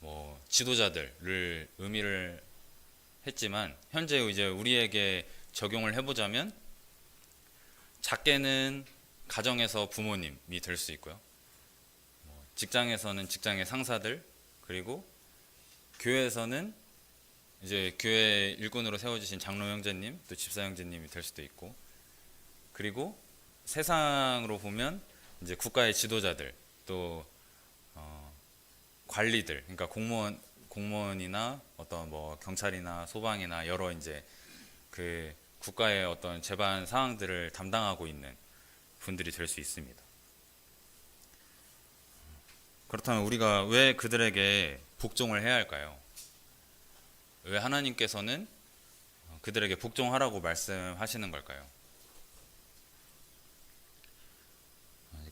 뭐 지도자들을 의미를 했지만, 현재 이제 우리에게 적용을 해보자면 작게는 가정에서 부모님이 될 수 있고요. 직장에서는 직장의 상사들, 그리고 교회에서는 이제 교회 일꾼으로 세워주신 장로 형제님, 또 집사 형제님이 될 수도 있고, 그리고 세상으로 보면 이제 국가의 지도자들, 또 관리들, 그러니까 공무원이나 어떤 뭐 경찰이나 소방이나 여러 이제 그 국가의 어떤 재반 사항들을 담당하고 있는 분들이 될 수 있습니다. 그렇다면 우리가 왜 그들에게 복종을 해야 할까요? 왜 하나님께서는 그들에게 복종하라고 말씀하시는 걸까요?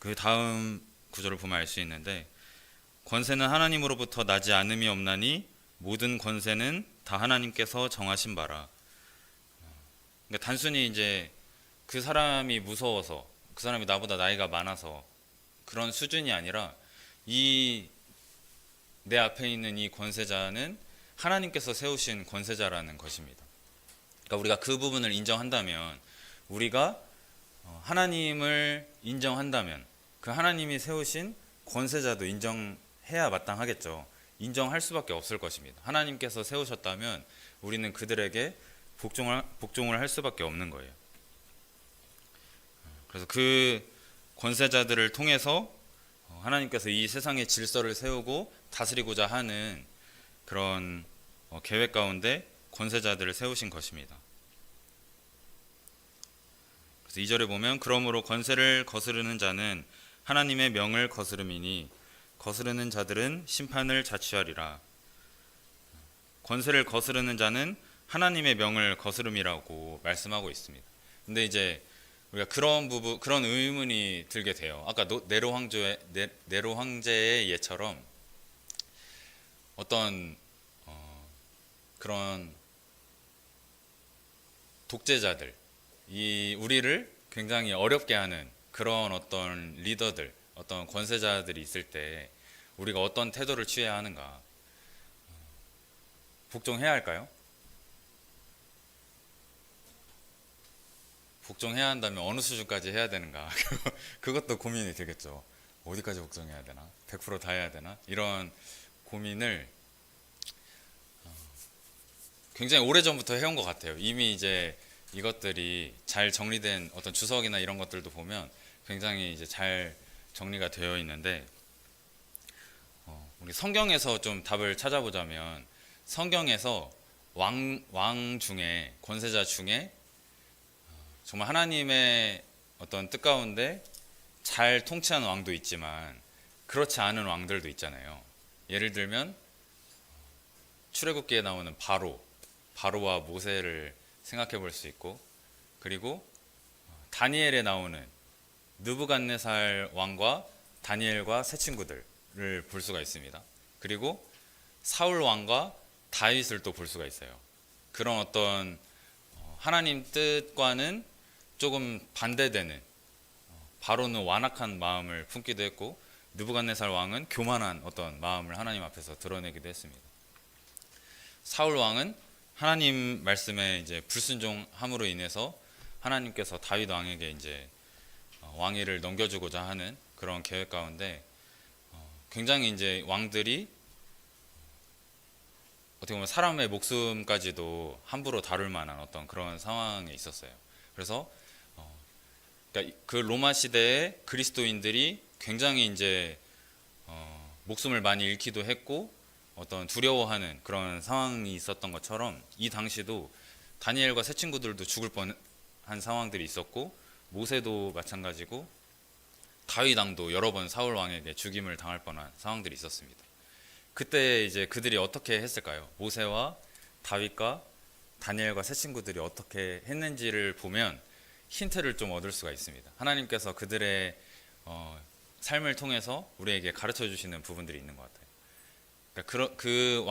그 다음 구절을 보면 알 수 있는데, 권세는 하나님으로부터 나지 않음이 없나니 모든 권세는 다 하나님께서 정하신 바라. 그러니까 단순히 이제 그 사람이 무서워서, 그 사람이 나보다 나이가 많아서 그런 수준이 아니라, 이 내 앞에 있는 이 권세자는 하나님께서 세우신 권세자라는 것입니다. 그러니까 우리가 그 부분을 인정한다면, 우리가 하나님을 인정한다면 그 하나님이 세우신 권세자도 인정해야 마땅하겠죠. 인정할 수밖에 없을 것입니다. 하나님께서 세우셨다면 우리는 그들에게 복종을 할 수밖에 없는 거예요. 그래서 그 권세자들을 통해서 하나님께서 이 세상의 질서를 세우고 다스리고자 하는 그런 계획 가운데 권세자들을 세우신 것입니다. 그래서 2절에 보면 그러므로 권세를 거스르는 자는 하나님의 명을 거스름이니 거스르는 자들은 심판을 자취하리라. 권세를 거스르는 자는 하나님의 명을 거스름이라고 말씀하고 있습니다. 근데 이제 우리가 그런 의문이 들게 돼요. 아까 네로 황제의 예처럼 어떤 그런 독재자들, 이 우리를 굉장히 어렵게 하는 그런 어떤 리더들, 어떤 권세자들이 있을 때 우리가 어떤 태도를 취해야 하는가? 복종해야 할까요? 복종해야 한다면 어느 수준까지 해야 되는가? 그것도 고민이 되겠죠. 어디까지 복종해야 되나? 100%다 해야 되나? 이런 고민을 굉장히 오래전부터 해온 것 같아요. 이미 이제 이것들이 잘 정리된 어떤 주석이나 이런 것들도 보면 굉장히 이제 잘 정리가 되어 있는데, 우리 성경에서 좀 답을 찾아보자면 성경에서 왕 중에, 권세자 중에 정말 하나님의 어떤 뜻 가운데 잘 통치하는 왕도 있지만 그렇지 않은 왕들도 있잖아요. 예를 들면 출애굽기에 나오는 바로와 모세를 생각해 볼 수 있고, 그리고 다니엘에 나오는 느부갓네살 왕과 다니엘과 세 친구들을 볼 수가 있습니다. 그리고 사울 왕과 다윗을 또 볼 수가 있어요. 그런 어떤 하나님 뜻과는 조금 반대되는, 바로는 완악한 마음을 품기도 했고 느부갓네살 왕은 교만한 어떤 마음을 하나님 앞에서 드러내기도 했습니다. 사울 왕은 하나님 말씀에 이제 불순종함으로 인해서 하나님께서 다윗 왕에게 이제 왕위를 넘겨주고자 하는 그런 계획 가운데 굉장히 이제 왕들이 어떻게 보면 사람의 목숨까지도 함부로 다룰 만한 어떤 그런 상황에 있었어요. 그래서 그러니까 그 로마 시대에 그리스도인들이 굉장히 이제 목숨을 많이 잃기도 했고 어떤 두려워하는 그런 상황이 있었던 것처럼 이 당시도 다니엘과 세 친구들도 죽을 뻔한 상황들이 있었고, 모세도 마찬가지고 다윗 왕도 여러 번 사울 왕에게 죽임을 당할 뻔한 상황들이 있었습니다. 그때 이제 그들이 어떻게 했을까요? 모세와 다윗과 다니엘과 세 친구들이 어떻게 했는지를 보면 힌트를 좀 얻을 수가 있습니다. 하나님께서 그들의 삶을 통해서 우리에게 가르쳐 주시는 부분들이 있는 것 같아요. 그러니까 그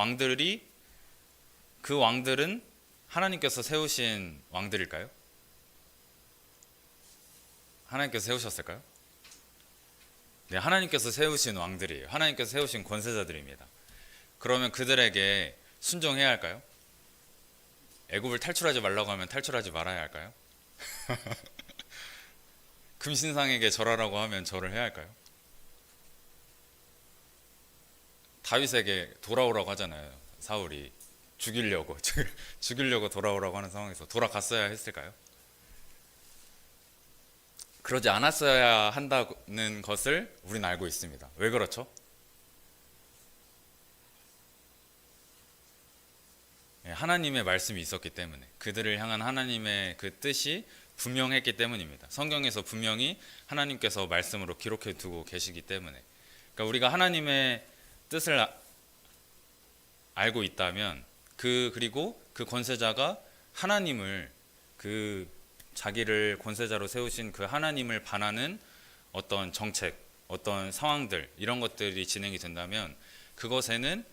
왕들은 하나님께서 세우신 왕들일까요? 하나님께서 세우셨을까요? 네, 하나님께서 세우신 왕들이에요. 하나님께서 세우신 권세자들입니다. 그러면 그들에게 순종해야 할까요? 애굽을 탈출하지 말라고 하면 탈출하지 말아야 할까요? 금신상에게 절하라고 하면 절을 해야 할까요? 다윗에게 돌아오라고 하잖아요. 사울이 죽이려고 돌아오라고 하는 상황에서 돌아갔어야 했을까요? 그러지 않았어야 한다는 것을 우리는 알고 있습니다. 왜 그렇죠? 하나님의 말씀이 있었기 때문에, 그들을 향한 하나님의 그 뜻이 분명했기 때문입니다. 성경에서 분명히 하나님께서 말씀으로 기록해 두고 계시기 때문에. 그러니까 우리가 하나님의 뜻을 알고 있다면 그리고 그 권세자가 하나님을, 그 자기를 권세자로 세우신 그 하나님을 반하는 어떤 정책, 어떤 상황들, 이런 것들이 진행이 된다면 그것에는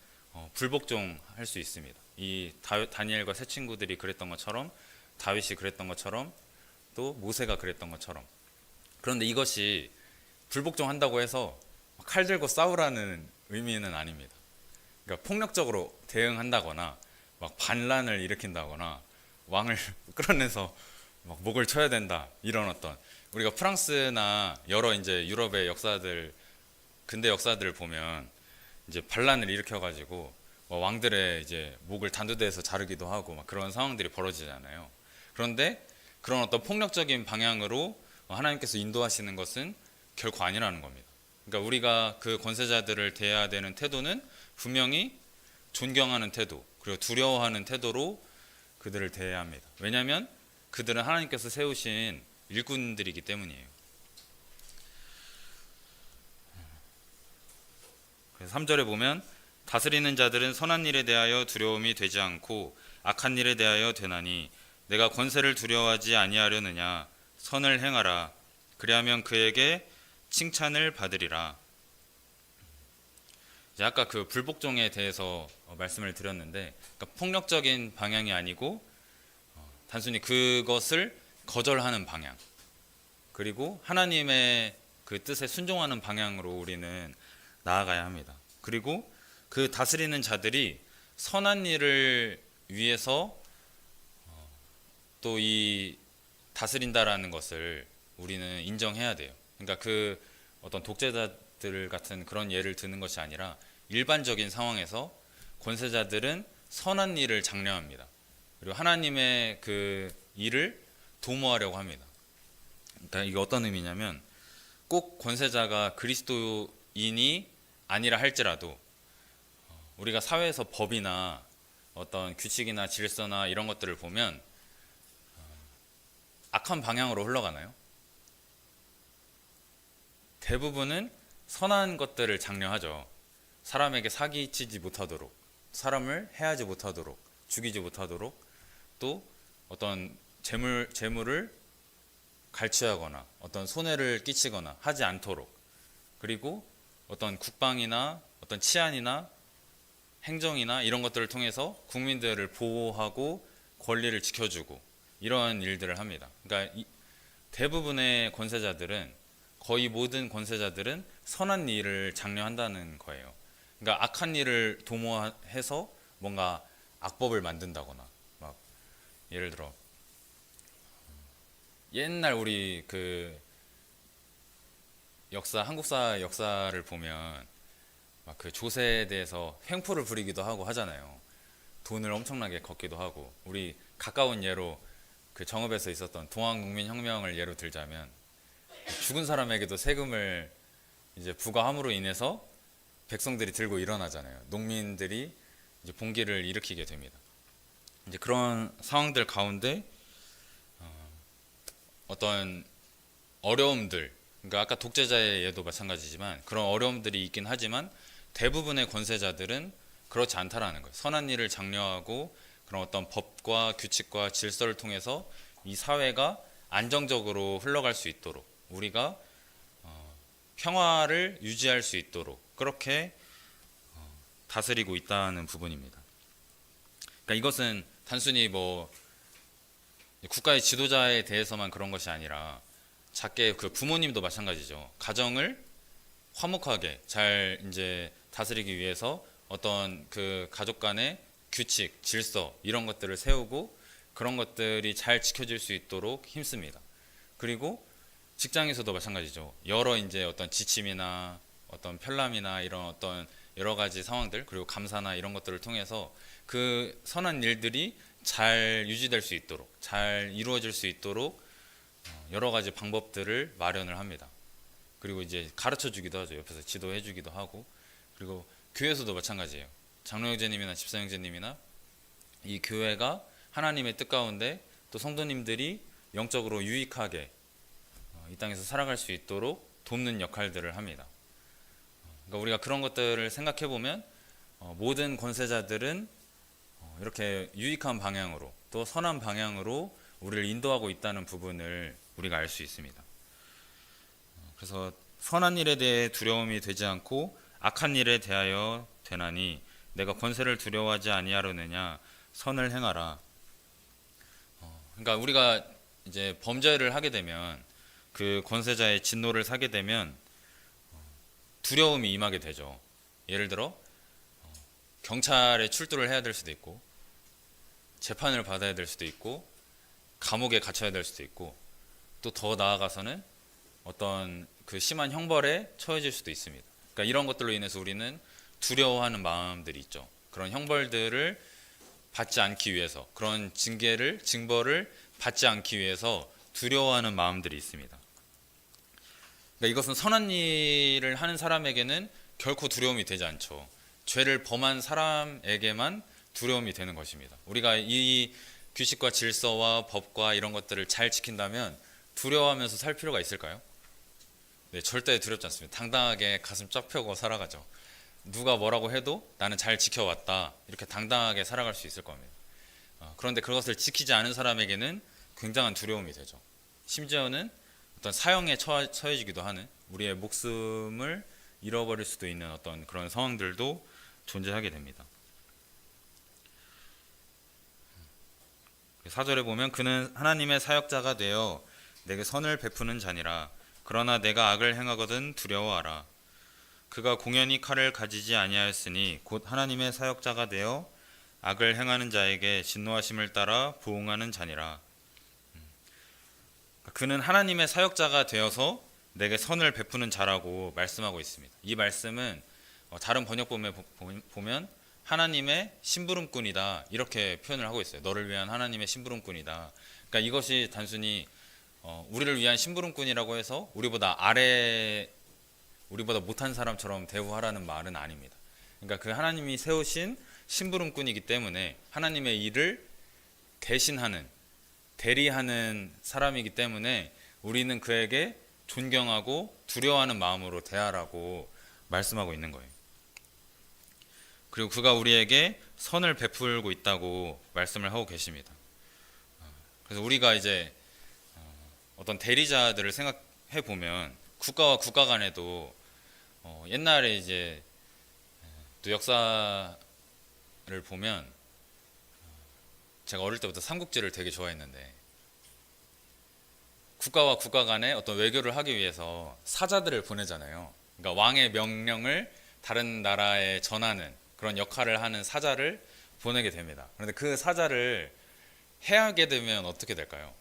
불복종할 수 있습니다. 이 다니엘과 세 친구들이 그랬던 것처럼, 다윗이 그랬던 것처럼, 또 모세가 그랬던 것처럼. 그런데 이것이 불복종한다고 해서 칼 들고 싸우라는 의미는 아닙니다. 그러니까 폭력적으로 대응한다거나 막 반란을 일으킨다거나 왕을 끌어내서 막 목을 쳐야 된다, 이런 어떤, 우리가 프랑스나 여러 이제 유럽의 역사들, 근대 역사들을 보면 이제 반란을 일으켜가지고 왕들의 이제 목을 단두대에서 자르기도 하고 막 그런 상황들이 벌어지잖아요. 그런데 그런 어떤 폭력적인 방향으로 하나님께서 인도하시는 것은 결코 아니라는 겁니다. 그러니까 우리가 그 권세자들을 대해야 되는 태도는 분명히 존경하는 태도, 그리고 두려워하는 태도로 그들을 대해야 합니다. 왜냐하면 그들은 하나님께서 세우신 일꾼들이기 때문이에요. 그래서 3절에 보면 다스리는 자들은 선한 일에 대하여 두려움이 되지 않고 악한 일에 대하여 되나니 내가 권세를 두려워하지 아니하려느냐 선을 행하라 그리하면 그에게 칭찬을 받으리라. 이제 아까 그 불복종에 대해서 말씀을 드렸는데 그러니까 폭력적인 방향이 아니고 단순히 그것을 거절하는 방향 그리고 하나님의 그 뜻에 순종하는 방향으로 우리는 나아가야 합니다. 그리고 그 다스리는 자들이 선한 일을 위해서 또 이 다스린다라는 것을 우리는 인정해야 돼요. 그러니까 그 어떤 독재자들 같은 그런 예를 드는 것이 아니라 일반적인 상황에서 권세자들은 선한 일을 장려합니다. 그리고 하나님의 그 일을 도모하려고 합니다. 그러니까 이게 어떤 의미냐면 꼭 권세자가 그리스도인이 아니라 할지라도 우리가 사회에서 법이나 어떤 규칙이나 질서나 이런 것들을 보면 악한 방향으로 흘러가나요? 대부분은 선한 것들을 장려하죠. 사람에게 사기치지 못하도록, 사람을 해하지 못하도록, 죽이지 못하도록, 또 어떤 재물을 갈취하거나 어떤 손해를 끼치거나 하지 않도록, 그리고 어떤 국방이나 어떤 치안이나 행정이나 이런 것들을 통해서 국민들을 보호하고 권리를 지켜주고 이런 일들을 합니다. 그러니까 대부분의 권세자들은 거의 모든 권세자들은 선한 일을 장려한다는 거예요. 그러니까 악한 일을 도모해서 뭔가 악법을 만든다거나 막 예를 들어 옛날 우리 그 한국사 역사를 보면 막 그 조세에 대해서 횡포를 부리기도 하고 하잖아요. 돈을 엄청나게 걷기도 하고 우리 가까운 예로 그 정읍에서 있었던 동학농민혁명을 예로 들자면 죽은 사람에게도 세금을 이제 부과함으로 인해서 백성들이 들고 일어나잖아요. 농민들이 이제 봉기를 일으키게 됩니다. 이제 그런 상황들 가운데 어떤 어려움들, 그러니까 아까 독재자의 예도 마찬가지지만 그런 어려움들이 있긴 하지만 대부분의 권세자들은 그렇지 않다라는 거예요. 선한 일을 장려하고 그런 어떤 법과 규칙과 질서를 통해서 이 사회가 안정적으로 흘러갈 수 있도록 우리가 평화를 유지할 수 있도록 그렇게 다스리고 있다는 부분입니다. 그러니까 이것은 단순히 뭐 국가의 지도자에 대해서만 그런 것이 아니라 작게 그 부모님도 마찬가지죠. 가정을 화목하게 잘 이제 다스리기 위해서 어떤 그 가족 간의 규칙, 질서 이런 것들을 세우고 그런 것들이 잘 지켜질 수 있도록 힘씁니다. 그리고 직장에서도 마찬가지죠. 여러 이제 어떤 지침이나 어떤 편람이나 이런 어떤 여러 가지 상황들 그리고 감사나 이런 것들을 통해서 그 선한 일들이 잘 유지될 수 있도록 잘 이루어질 수 있도록 여러 가지 방법들을 마련을 합니다. 그리고 이제 가르쳐 주기도 하죠. 옆에서 지도해 주기도 하고 그리고 교회에서도 마찬가지예요. 장로 형제님이나 집사 형제님이나 이 교회가 하나님의 뜻 가운데 또 성도님들이 영적으로 유익하게 이 땅에서 살아갈 수 있도록 돕는 역할들을 합니다. 그러니까 우리가 그런 것들을 생각해 보면 모든 권세자들은 이렇게 유익한 방향으로 또 선한 방향으로 우리를 인도하고 있다는 부분을 우리가 알 수 있습니다. 그래서 선한 일에 대해 두려움이 되지 않고 악한 일에 대하여 되나니 내가 권세를 두려워하지 아니하려느냐 선을 행하라. 그러니까 우리가 이제 범죄를 하게 되면 그 권세자의 진노를 사게 되면 두려움이 임하게 되죠. 예를 들어 경찰에 출두를 해야 될 수도 있고 재판을 받아야 될 수도 있고 감옥에 갇혀야 될 수도 있고 또 더 나아가서는 어떤 그 심한 형벌에 처해질 수도 있습니다. 그러니까 이런 것들로 인해서 우리는 두려워하는 마음들이 있죠. 그런 형벌들을 받지 않기 위해서 그런 징벌을 받지 않기 위해서 두려워하는 마음들이 있습니다. 그러니까 이것은 선한 일을 하는 사람에게는 결코 두려움이 되지 않죠. 죄를 범한 사람에게만 두려움이 되는 것입니다. 우리가 이 규칙과 질서와 법과 이런 것들을 잘 지킨다면 두려워하면서 살 필요가 있을까요? 네, 절대 두렵지 않습니다. 당당하게 가슴 쫙 펴고 살아가죠. 누가 뭐라고 해도 나는 잘 지켜왔다. 이렇게 당당하게 살아갈 수 있을 겁니다. 그런데 그것을 지키지 않은 사람에게는 굉장한 두려움이 되죠. 심지어는 어떤 사형에 처해지기도 하는, 우리의 목숨을 잃어버릴 수도 있는 어떤 그런 상황들도 존재하게 됩니다. 4절에 보면 그는 하나님의 사역자가 되어 내게 선을 베푸는 자니라. 그러나 내가 악을 행하거든 두려워하라. 그가 공연히 칼을 가지지 아니하였으니 곧 하나님의 사역자가 되어 악을 행하는 자에게 진노하심을 따라 보응하는 자니라. 그는 하나님의 사역자가 되어서 내게 선을 베푸는 자라고 말씀하고 있습니다. 이 말씀은 다른 번역본에 보면 하나님의 심부름꾼이다 이렇게 표현을 하고 있어요. 너를 위한 하나님의 심부름꾼이다. 그러니까 이것이 단순히 우리를 위한 심부름꾼이라고 해서 우리보다 못한 사람처럼 대우하라는 말은 아닙니다. 그러니까 그 하나님이 세우신 심부름꾼이기 때문에 하나님의 일을 대신하는, 대리하는 사람이기 때문에 우리는 그에게 존경하고 두려워하는 마음으로 대하라고 말씀하고 있는 거예요. 그리고 그가 우리에게 선을 베풀고 있다고 말씀을 하고 계십니다. 그래서 우리가 이제 어떤 대리자들을 생각해 보면 국가와 국가 간에도 옛날에 이제 또 역사를 보면 제가 어릴 때부터 삼국지를 되게 좋아했는데 국가와 국가 간에 어떤 외교를 하기 위해서 사자들을 보내잖아요. 그러니까 왕의 명령을 다른 나라에 전하는 그런 역할을 하는 사자를 보내게 됩니다. 그런데 그 사자를 해하게 되면 어떻게 될까요?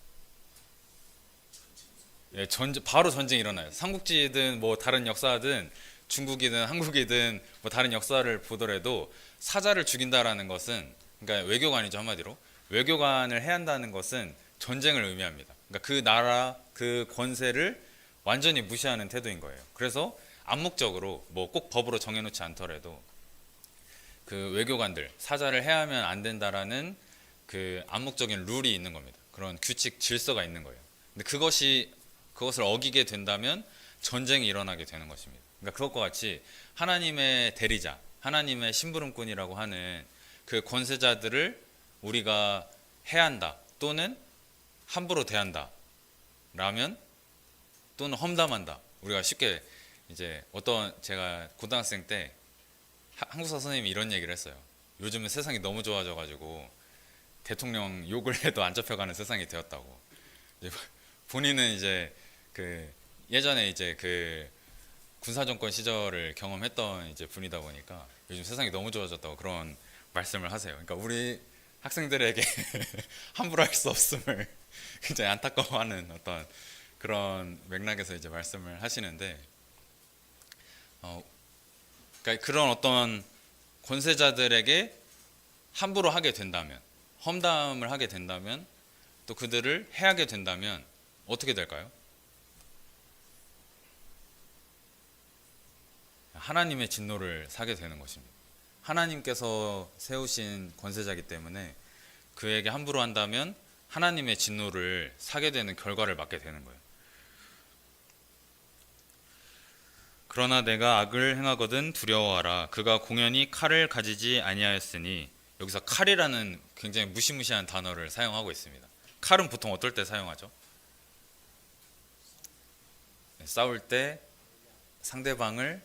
예, 바로 전쟁이 일어나요. 삼국지든 뭐 다른 역사든 중국이든 한국이든 뭐 다른 역사를 보더라도 사자를 죽인다라는 것은, 그러니까 외교관이죠, 한마디로. 외교관을 해한다는 것은 전쟁을 의미합니다. 그러니까 그 나라, 그 권세를 완전히 무시하는 태도인 거예요. 그래서 암묵적으로 뭐 꼭 법으로 정해놓지 않더라도 그 외교관들, 사자를 해하면 안 된다라는 그 암묵적인 룰이 있는 겁니다. 그런 규칙, 질서가 있는 거예요. 근데 그것을 어기게 된다면 전쟁이 일어나게 되는 것입니다. 그러니까 그것과 같이 하나님의 대리자, 하나님의 심부름꾼이라고 하는 그 권세자들을 우리가 해한다 또는 함부로 대한다 라면, 또는 험담한다. 우리가 쉽게 이제 제가 고등학생 때 한국사 선생님이 이런 얘기를 했어요. 요즘은 세상이 너무 좋아져가지고 대통령 욕을 해도 안 잡혀가는 세상이 되었다고. 본인은 이제 그 예전에 이제 그 군사정권 시절을 경험했던 이제 분이다 보니까 요즘 세상이 너무 좋아졌다고 그런 말씀을 하세요. 그러니까 우리 학생들에게 함부로 할 수 없음을 굉장히 안타까워하는 어떤 그런 맥락에서 이제 말씀을 하시는데, 그러니까 그런 어떤 권세자들에게 함부로 하게 된다면, 험담을 하게 된다면, 또 그들을 해하게 된다면 어떻게 될까요? 하나님의 진노를 사게 되는 것입니다. 하나님께서 세우신 권세자이기 때문에 그에게 함부로 한다면 하나님의 진노를 사게 되는 결과를 맞게 되는 거예요. 그러나 내가 악을 행하거든 두려워하라. 그가 공연히 칼을 가지지 아니하였으니, 여기서 칼이라는 굉장히 무시무시한 단어를 사용하고 있습니다. 칼은 보통 어떨 때 사용하죠? 싸울 때, 상대방을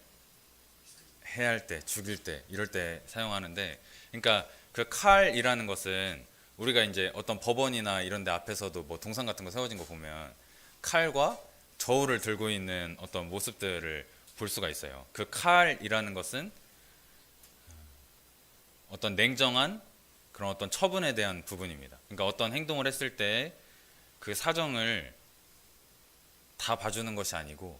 해할 때, 죽일 때, 이럴 때 사용하는데, 그러니까 그 칼이라는 것은 우리가 이제 어떤 법원이나 이런 데 앞에서도 뭐 동상 같은 거 세워진 거 보면 칼과 저울을 들고 있는 어떤 모습들을 볼 수가 있어요. 그 칼이라는 것은 어떤 냉정한 그런 어떤 처분에 대한 부분입니다. 그러니까 어떤 행동을 했을 때 그 사정을 다 봐주는 것이 아니고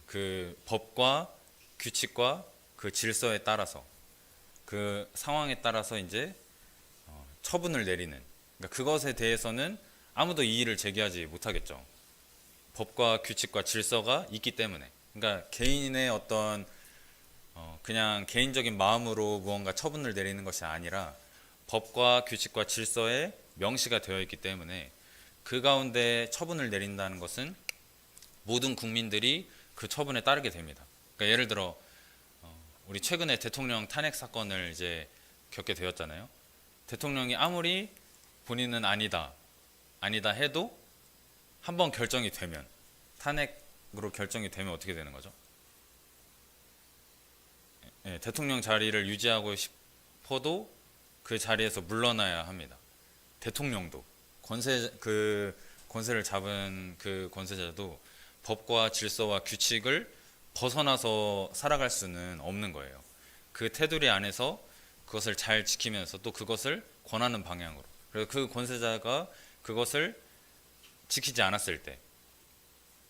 그 법과 규칙과 그 질서에 따라서, 그 상황에 따라서 이제 처분을 내리는, 그러니까 그것에 대해서는 아무도 이의를 제기하지 못하겠죠. 법과 규칙과 질서가 있기 때문에. 그러니까 개인의 어떤 그냥 개인적인 마음으로 무언가 처분을 내리는 것이 아니라 법과 규칙과 질서에 명시가 되어 있기 때문에 그 가운데 처분을 내린다는 것은 모든 국민들이 그 처분에 따르게 됩니다. 그러니까 예를 들어 우리 최근에 대통령 탄핵 사건을 이제 겪게 되었잖아요. 대통령이 아무리 본인은 아니다 해도 한번 결정이 되면, 탄핵으로 결정이 되면 어떻게 되는 거죠? 예, 대통령 자리를 유지하고 싶어도 그 자리에서 물러나야 합니다. 대통령도 권세를 잡은 그 권세자도 법과 질서와 규칙을 벗어나서 살아갈 수는 없는 거예요. 그 테두리 안에서 그것을 잘 지키면서 또 그것을 권하는 방향으로. 그래서 그 권세자가 그것을 지키지 않았을 때,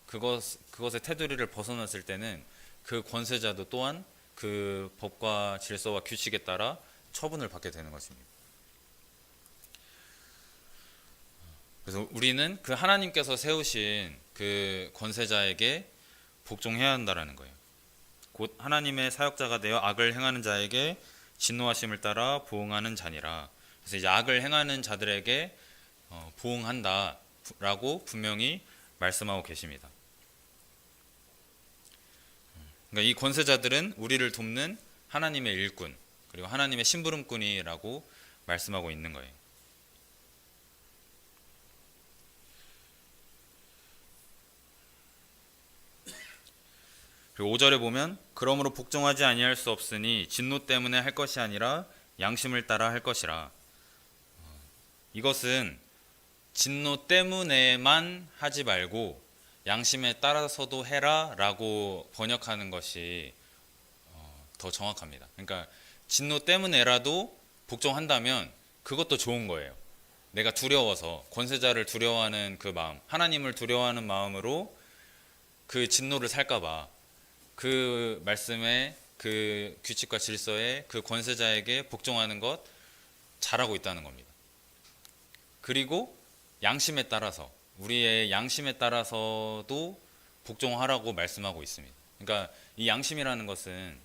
그것의 테두리를 벗어났을 때는 그 권세자도 또한 그 법과 질서와 규칙에 따라 처분을 받게 되는 것입니다. 그래서 우리는 그 하나님께서 세우신 그 권세자에게 복종해야 한다라는 거예요. 곧 하나님의 사역자가 되어 악을 행하는 자에게 진노하심을 따라 보응하는 자니라. 그래서 이제 악을 행하는 자들에게 보응한다라고 분명히 말씀하고 계십니다. 그러니까 이 권세자들은 우리를 돕는 하나님의 일꾼, 그리고 하나님의 심부름꾼이라고 말씀하고 있는 거예요. 그리고 5절에 보면 그러므로 복종하지 아니할 수 없으니 진노 때문에 할 것이 아니라 양심을 따라 할 것이라. 이것은 진노 때문에만 하지 말고 양심에 따라서도 해라 라고 번역하는 것이 더 정확합니다. 그러니까 진노 때문에라도 복종한다면 그것도 좋은 거예요. 내가 두려워서, 권세자를 두려워하는 그 마음, 하나님을 두려워하는 마음으로 그 진노를 살까봐 그 말씀에, 그 규칙과 질서에, 그 권세자에게 복종하는 것 잘하고 있다는 겁니다. 그리고 양심에 따라서, 우리의 양심에 따라서도 복종하라고 말씀하고 있습니다. 그러니까 이 양심이라는 것은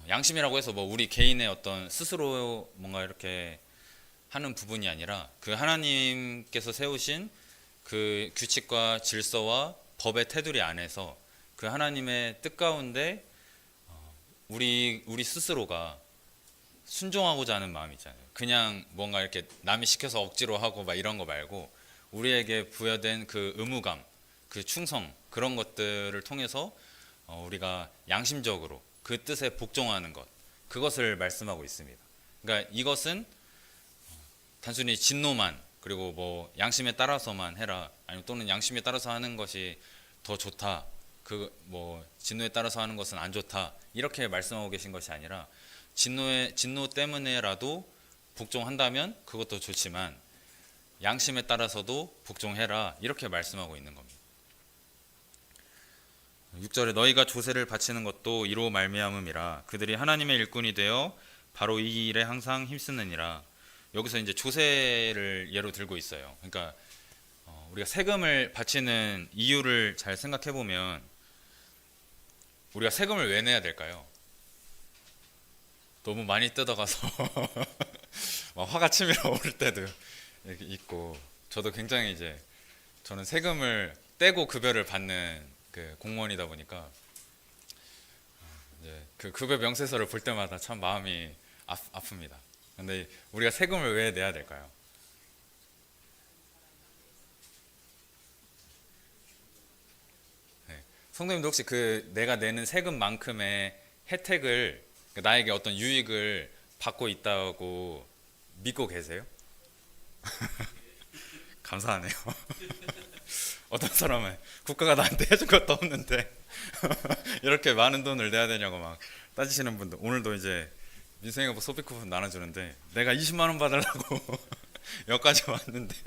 양심이라고 해서 뭐 우리 개인의 어떤 스스로 뭔가 이렇게 하는 부분이 아니라 그 하나님께서 세우신 그 규칙과 질서와 법의 테두리 안에서 그 하나님의 뜻 가운데 우리 스스로가 순종하고자 하는 마음 있잖아요. 그냥 뭔가 이렇게 남이 시켜서 억지로 하고 막 이런 거 말고 우리에게 부여된 그 의무감, 그 충성, 그런 것들을 통해서 우리가 양심적으로 그 뜻에 복종하는 것, 그것을 말씀하고 있습니다. 그러니까 이것은 단순히 진노만, 그리고 뭐 양심에 따라서만 해라, 아니면 또는 양심에 따라서 하는 것이 더 좋다, 그 뭐 진노에 따라서 하는 것은 안 좋다, 이렇게 말씀하고 계신 것이 아니라 진노 때문에라도 복종한다면 그것도 좋지만 양심에 따라서도 복종해라, 이렇게 말씀하고 있는 겁니다. 6절에 너희가 조세를 바치는 것도 이로 말미암음이라. 그들이 하나님의 일꾼이 되어 바로 이 일에 항상 힘쓰느니라. 여기서 이제 조세를 예로 들고 있어요. 그러니까 우리가 세금을 바치는 이유를 잘 생각해 보면 우리가 세금을 왜 내야 될까요? 너무 많이 뜯어가서 막 화가 치밀어 오를 때도 있고, 저도 굉장히 이제 저는 세금을 떼고 급여를 받는 그 공무원이다 보니까 이제 그 급여 명세서를 볼 때마다 참 마음이 아픕니다. 근데 우리가 세금을 왜 내야 될까요? 네. 성도님도 혹시 그 내가 내는 세금만큼의 혜택을, 나에게 어떤 유익을 받고 있다고 믿고 계세요? 감사하네요. 어떤 사람은 국가가 나한테 해준 것도 없는데 이렇게 많은 돈을 내야 되냐고 막 따지시는 분들, 오늘도 이제 민생이가 뭐 소비 쿠폰 나눠주는데 내가 20만 원 받으려고 여기까지 왔는데요,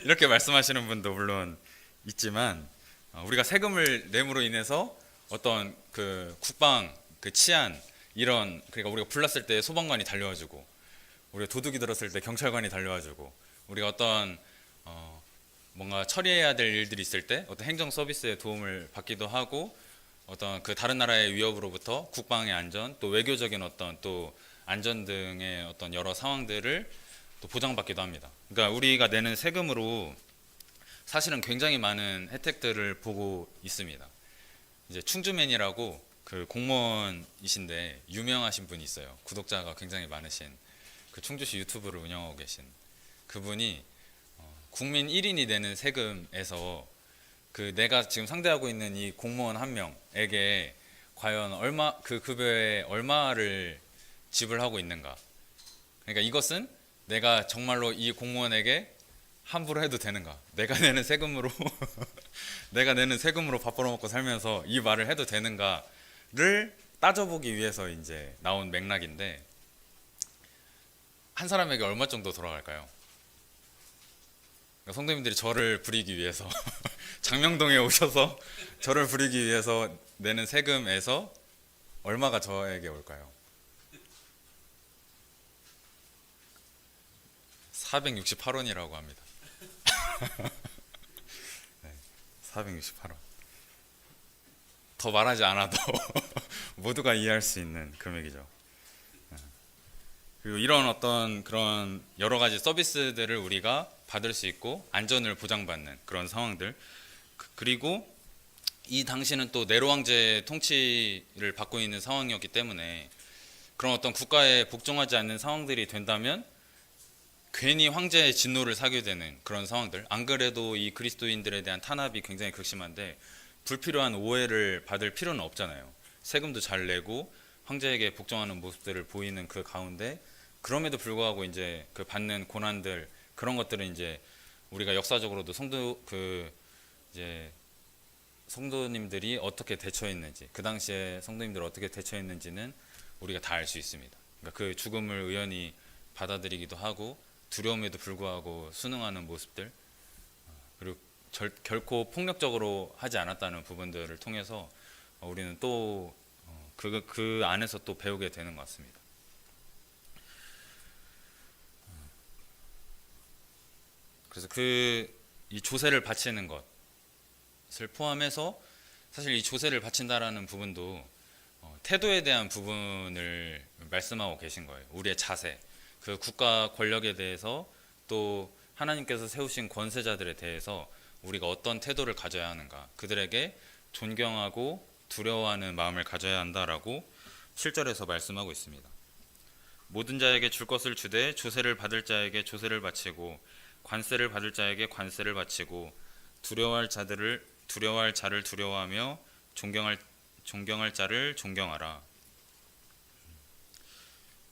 이렇게 말씀하시는 분도 물론 있지만, 우리가 세금을 내므로 인해서 어떤 그 국방, 그 치안, 이런, 그러니까 우리가 불났을 때 소방관이 달려와주고, 우리가 도둑이 들었을 때 경찰관이 달려와주고, 우리가 어떤 뭔가 처리해야 될 일들이 있을 때 어떤 행정 서비스의 도움을 받기도 하고, 어떤 그 다른 나라의 위협으로부터 국방의 안전, 또 외교적인 어떤 또 안전 등의 어떤 여러 상황들을 또 보장받기도 합니다. 그러니까 우리가 내는 세금으로 사실은 굉장히 많은 혜택들을 보고 있습니다. 이제 충주맨이라고 그 공무원이신데 유명하신 분이 있어요. 구독자가 굉장히 많으신 그 충주시 유튜브를 운영하고 계신 그분이 국민 1인이 내는 세금에서 그 내가 지금 상대하고 있는 이 공무원 한 명에게 과연 얼마 그 급여에 얼마를 지불하고 있는가. 그러니까 이것은 내가 정말로 이 공무원에게 함부로 해도 되는가? 내가 내는 세금으로 내가 내는 세금으로 밥 벌어먹고 살면서 이 말을 해도 되는가를 따져보기 위해서 이제 나온 맥락인데 한 사람에게 얼마 정도 돌아갈까요? 그러니까 성도님들이 저를 부리기 위해서 장명동에 오셔서 저를 부리기 위해서 내는 세금에서 얼마가 저에게 올까요? 468원이라고 합니다. 네, 468원. 더 말하지 않아도 모두가 이해할 수 있는 금액이죠. 그리고 이런 어떤 그런 여러 가지 서비스들을 우리가 받을 수 있고 안전을 보장받는 그런 상황들. 그리고 이 당시는 또 네로 황제 통치를 받고 있는 상황이었기 때문에 그런 어떤 국가에 복종하지 않는 상황들이 된다면 괜히 황제의 진노를 사게 되는 그런 상황들. 안 그래도 이 그리스도인들에 대한 탄압이 굉장히 극심한데 불필요한 오해를 받을 필요는 없잖아요. 세금도 잘 내고 황제에게 복종하는 모습들을 보이는 그 가운데 그럼에도 불구하고 이제 그 받는 고난들 그런 것들은 이제 우리가 역사적으로도 이제 성도님들이 어떻게 대처했는지 그 당시에 성도님들이 어떻게 대처했는지는 우리가 다 알 수 있습니다. 그러니까 그 죽음을 의연히 받아들이기도 하고 두려움에도 불구하고 순응하는 모습들 그리고 결코 폭력적으로 하지 않았다는 부분들을 통해서 우리는 또 그 안에서 또 배우게 되는 것 같습니다. 그래서 이 조세를 바치는 것을 포함해서 사실 이 조세를 바친다라는 부분도 태도에 대한 부분을 말씀하고 계신 거예요. 우리의 자세, 그 국가 권력에 대해서 또 하나님께서 세우신 권세자들에 대해서 우리가 어떤 태도를 가져야 하는가, 그들에게 존경하고 두려워하는 마음을 가져야 한다라고 7절에서 말씀하고 있습니다. 모든 자에게 줄 것을 주되 조세를 받을 자에게 조세를 바치고 관세를 받을 자에게 관세를 바치고 두려워할 자를 두려워하며 존경할 자를 존경하라.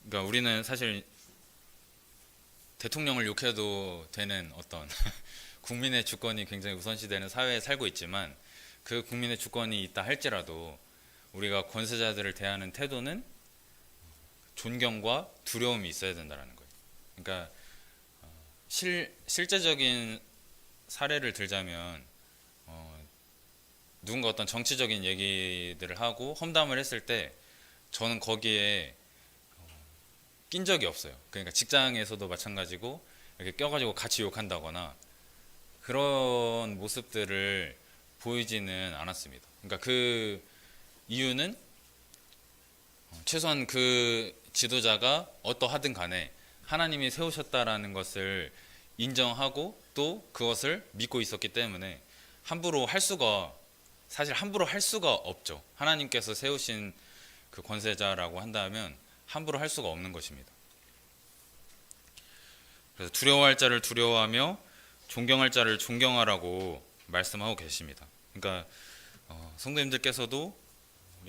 그러니까 우리는 사실 대통령을 욕해도 되는 어떤 국민의 주권이 굉장히 우선시되는 사회에 살고 있지만 그 국민의 주권이 있다 할지라도 우리가 권세자들을 대하는 태도는 존경과 두려움이 있어야 된다는 거예요. 그러니까 실제적인 사례를 들자면 누군가 어떤 정치적인 얘기들을 하고 험담을 했을 때 저는 거기에 낀 적이 없어요. 그러니까 직장에서도 마찬가지고 이렇게 껴가지고 같이 욕한다거나 그런 모습들을 보이지는 않았습니다. 그러니까 그 이유는 최소한 그 지도자가 어떠하든 간에 하나님이 세우셨다라는 것을 인정하고 또 그것을 믿고 있었기 때문에 함부로 할 수가 없죠. 하나님께서 세우신 그 권세자라고 한다면 함부로 할 수가 없는 것입니다. 그래서 두려워할 자를 두려워하며 존경할 자를 존경하라고 말씀하고 계십니다. 그러니까 성도님들께서도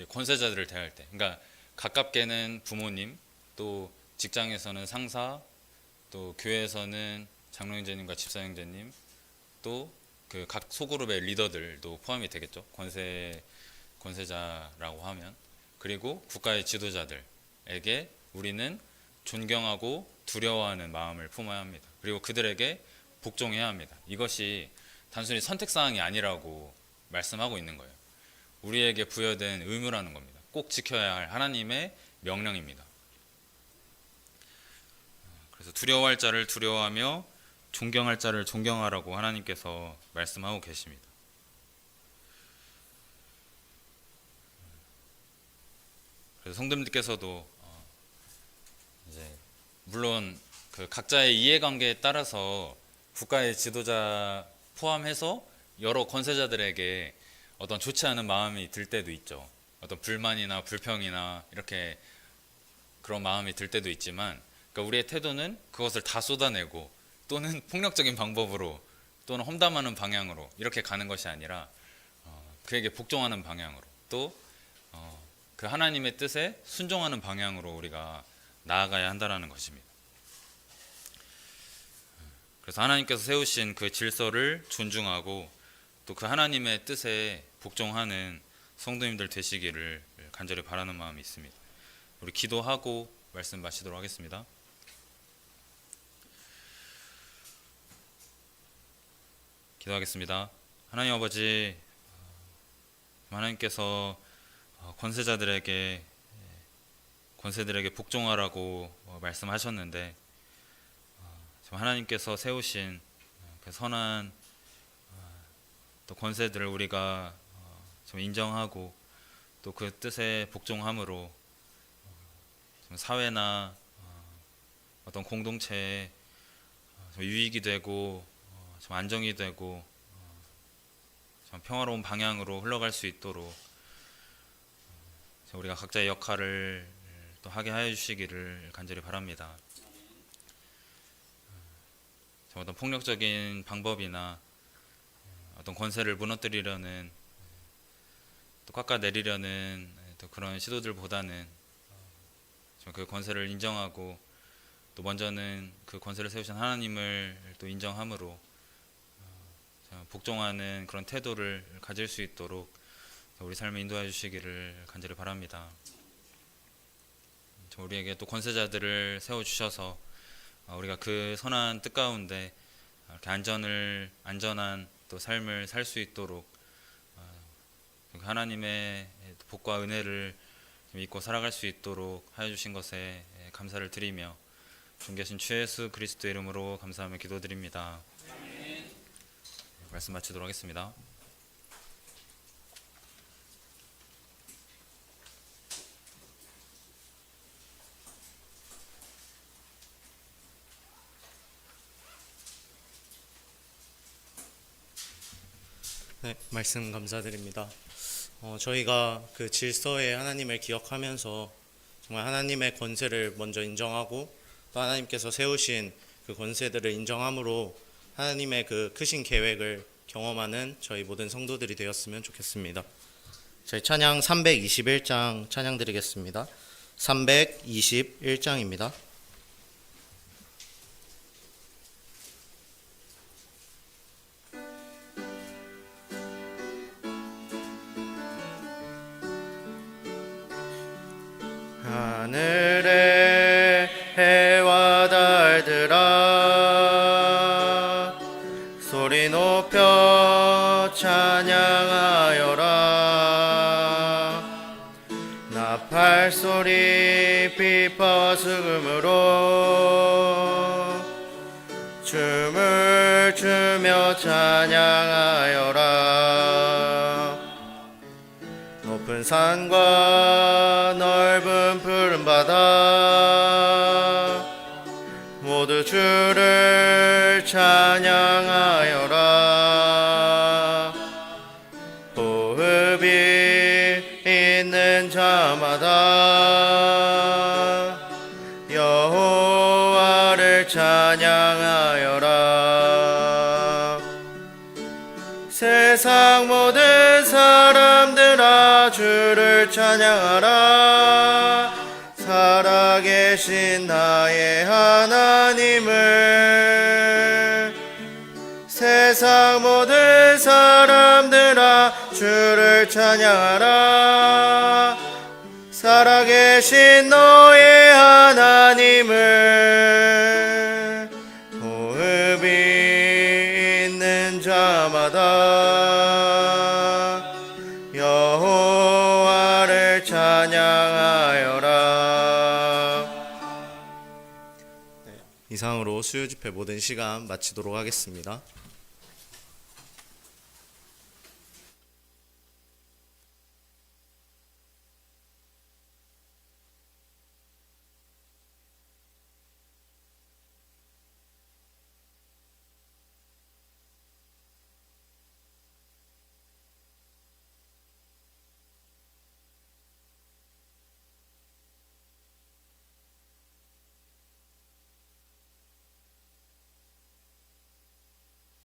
권세자들을 대할 때, 그러니까 가깝게는 부모님, 또 직장에서는 상사, 또 교회에서는 장로형제님과 집사형제님, 또 그 각 소그룹의 리더들도 포함이 되겠죠. 권세자라고 하면. 그리고 국가의 지도자들에게 우리는 존경하고 두려워하는 마음을 품어야 합니다. 그리고 그들에게 복종해야 합니다. 이것이 단순히 선택사항이 아니라고 말씀하고 있는 거예요. 우리에게 부여된 의무라는 겁니다. 꼭 지켜야 할 하나님의 명령입니다. 그래서 두려워할 자를 두려워하며 존경할 자를 존경하라고 하나님께서 말씀하고 계십니다. 그래서 성도님들께서도 이제 물론 그 각자의 이해관계에 따라서 국가의 지도자 포함해서 여러 권세자들에게 어떤 좋지 않은 마음이 들 때도 있죠. 어떤 불만이나 불평이나 이렇게 그런 마음이 들 때도 있지만, 그러니까 우리의 태도는 그것을 다 쏟아내고 또는 폭력적인 방법으로 또는 험담하는 방향으로 이렇게 가는 것이 아니라 그에게 복종하는 방향으로 또 그 하나님의 뜻에 순종하는 방향으로 우리가 나아가야 한다는 것입니다. 그래서 하나님께서 세우신 그 질서를 존중하고 또 그 하나님의 뜻에 복종하는 성도님들 되시기를 간절히 바라는 마음이 있습니다. 우리 기도하고 말씀 마치도록 하겠습니다. 기도하겠습니다. 하나님 아버지, 하나님께서 권세들에게 복종하라고 말씀하셨는데, 하나님께서 세우신 그 선한 또 권세들을 우리가 좀 인정하고 또 그 뜻에 복종함으로 좀 사회나 어떤 공동체에 좀 유익이 되고 좀 안정이 되고 좀 평화로운 방향으로 흘러갈 수 있도록 우리가 각자의 역할을 또 하게 하여 주시기를 간절히 바랍니다. 어떤 폭력적인 방법이나 어떤 권세를 무너뜨리려는 또 깎아내리려는 또 그런 시도들보다는 그 권세를 인정하고 또 먼저는 그 권세를 세우신 하나님을 또 인정함으로 복종하는 그런 태도를 가질 수 있도록 우리 삶을 인도해 주시기를 간절히 바랍니다. 우리에게 또 권세자들을 세워주셔서 우리가 그 선한 뜻 가운데 이렇게 안전한 또 삶을 살 수 있도록 하나님의 복과 은혜를 믿고 살아갈 수 있도록 하여 주신 것에 감사를 드리며 존귀하신 주 예수 그리스도의 이름으로 감사하며 기도드립니다. 말씀 마치도록 하겠습니다. 네, 말씀 감사드립니다. 저희가 그 질서의 하나님을 기억하면서 정말 하나님의 권세를 먼저 인정하고 또 하나님께서 세우신 그 권세들을 인정함으로 하나님의 그 크신 계획을 경험하는 저희 모든 성도들이 되었으면 좋겠습니다. 저희 찬양 321장 찬양 드리겠습니다. 321장입니다. 하늘의 해와 달들아 소리 높여 찬양하여라. 나팔 소리 피파 수금으로 춤을 추며 찬양하여라. 높은 산과 넓은 푸른 바다 모두 주를 찬양하여라. 호흡이 있는 자마다 여호와를 찬양하여라. 세상 모든 사람들아 주를 찬양하라. 살아계신 나의 하나님을. 세상 모든 사람들아 주를 찬양하라. 살아계신 너의 하나님을. 호흡이 있는 자마다 여호와를 찬양하여라. 이상으로 수요집회 모든 시간 마치도록 하겠습니다.